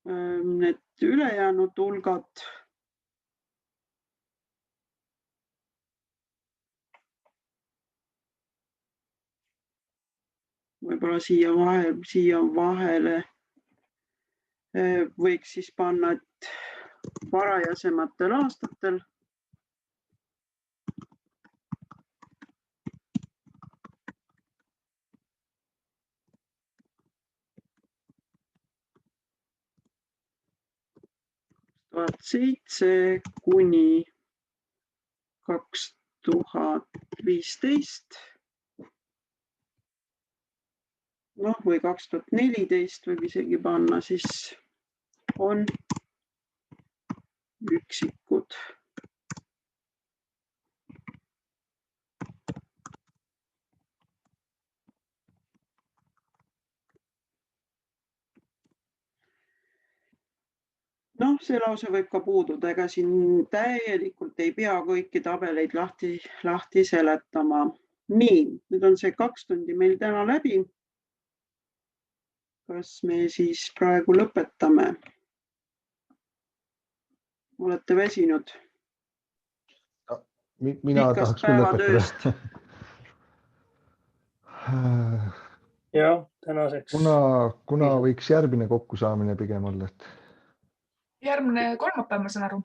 Speaker 2: need ülejäänud hulgad. Võib-olla siia vahele võiks siis panna, et varajasematel aastatel kuni 2015 või 2014 võib isegi panna, siis on üksikud. See lause võib ka puududa, ega siin täielikult ei pea kõiki tabeleid lahti seletama. Nii, nüüd on see 2 tundi meil täna läbi. Kas me siis praegu lõpetame? Olete väsinud?
Speaker 1: Mina tahaks küll lõpetada.
Speaker 9: Jah, tänaseks.
Speaker 1: Kuna võiks järgmine kokkusaamine pigem olla?
Speaker 4: Järgmine kolmapäev, ma saan aru.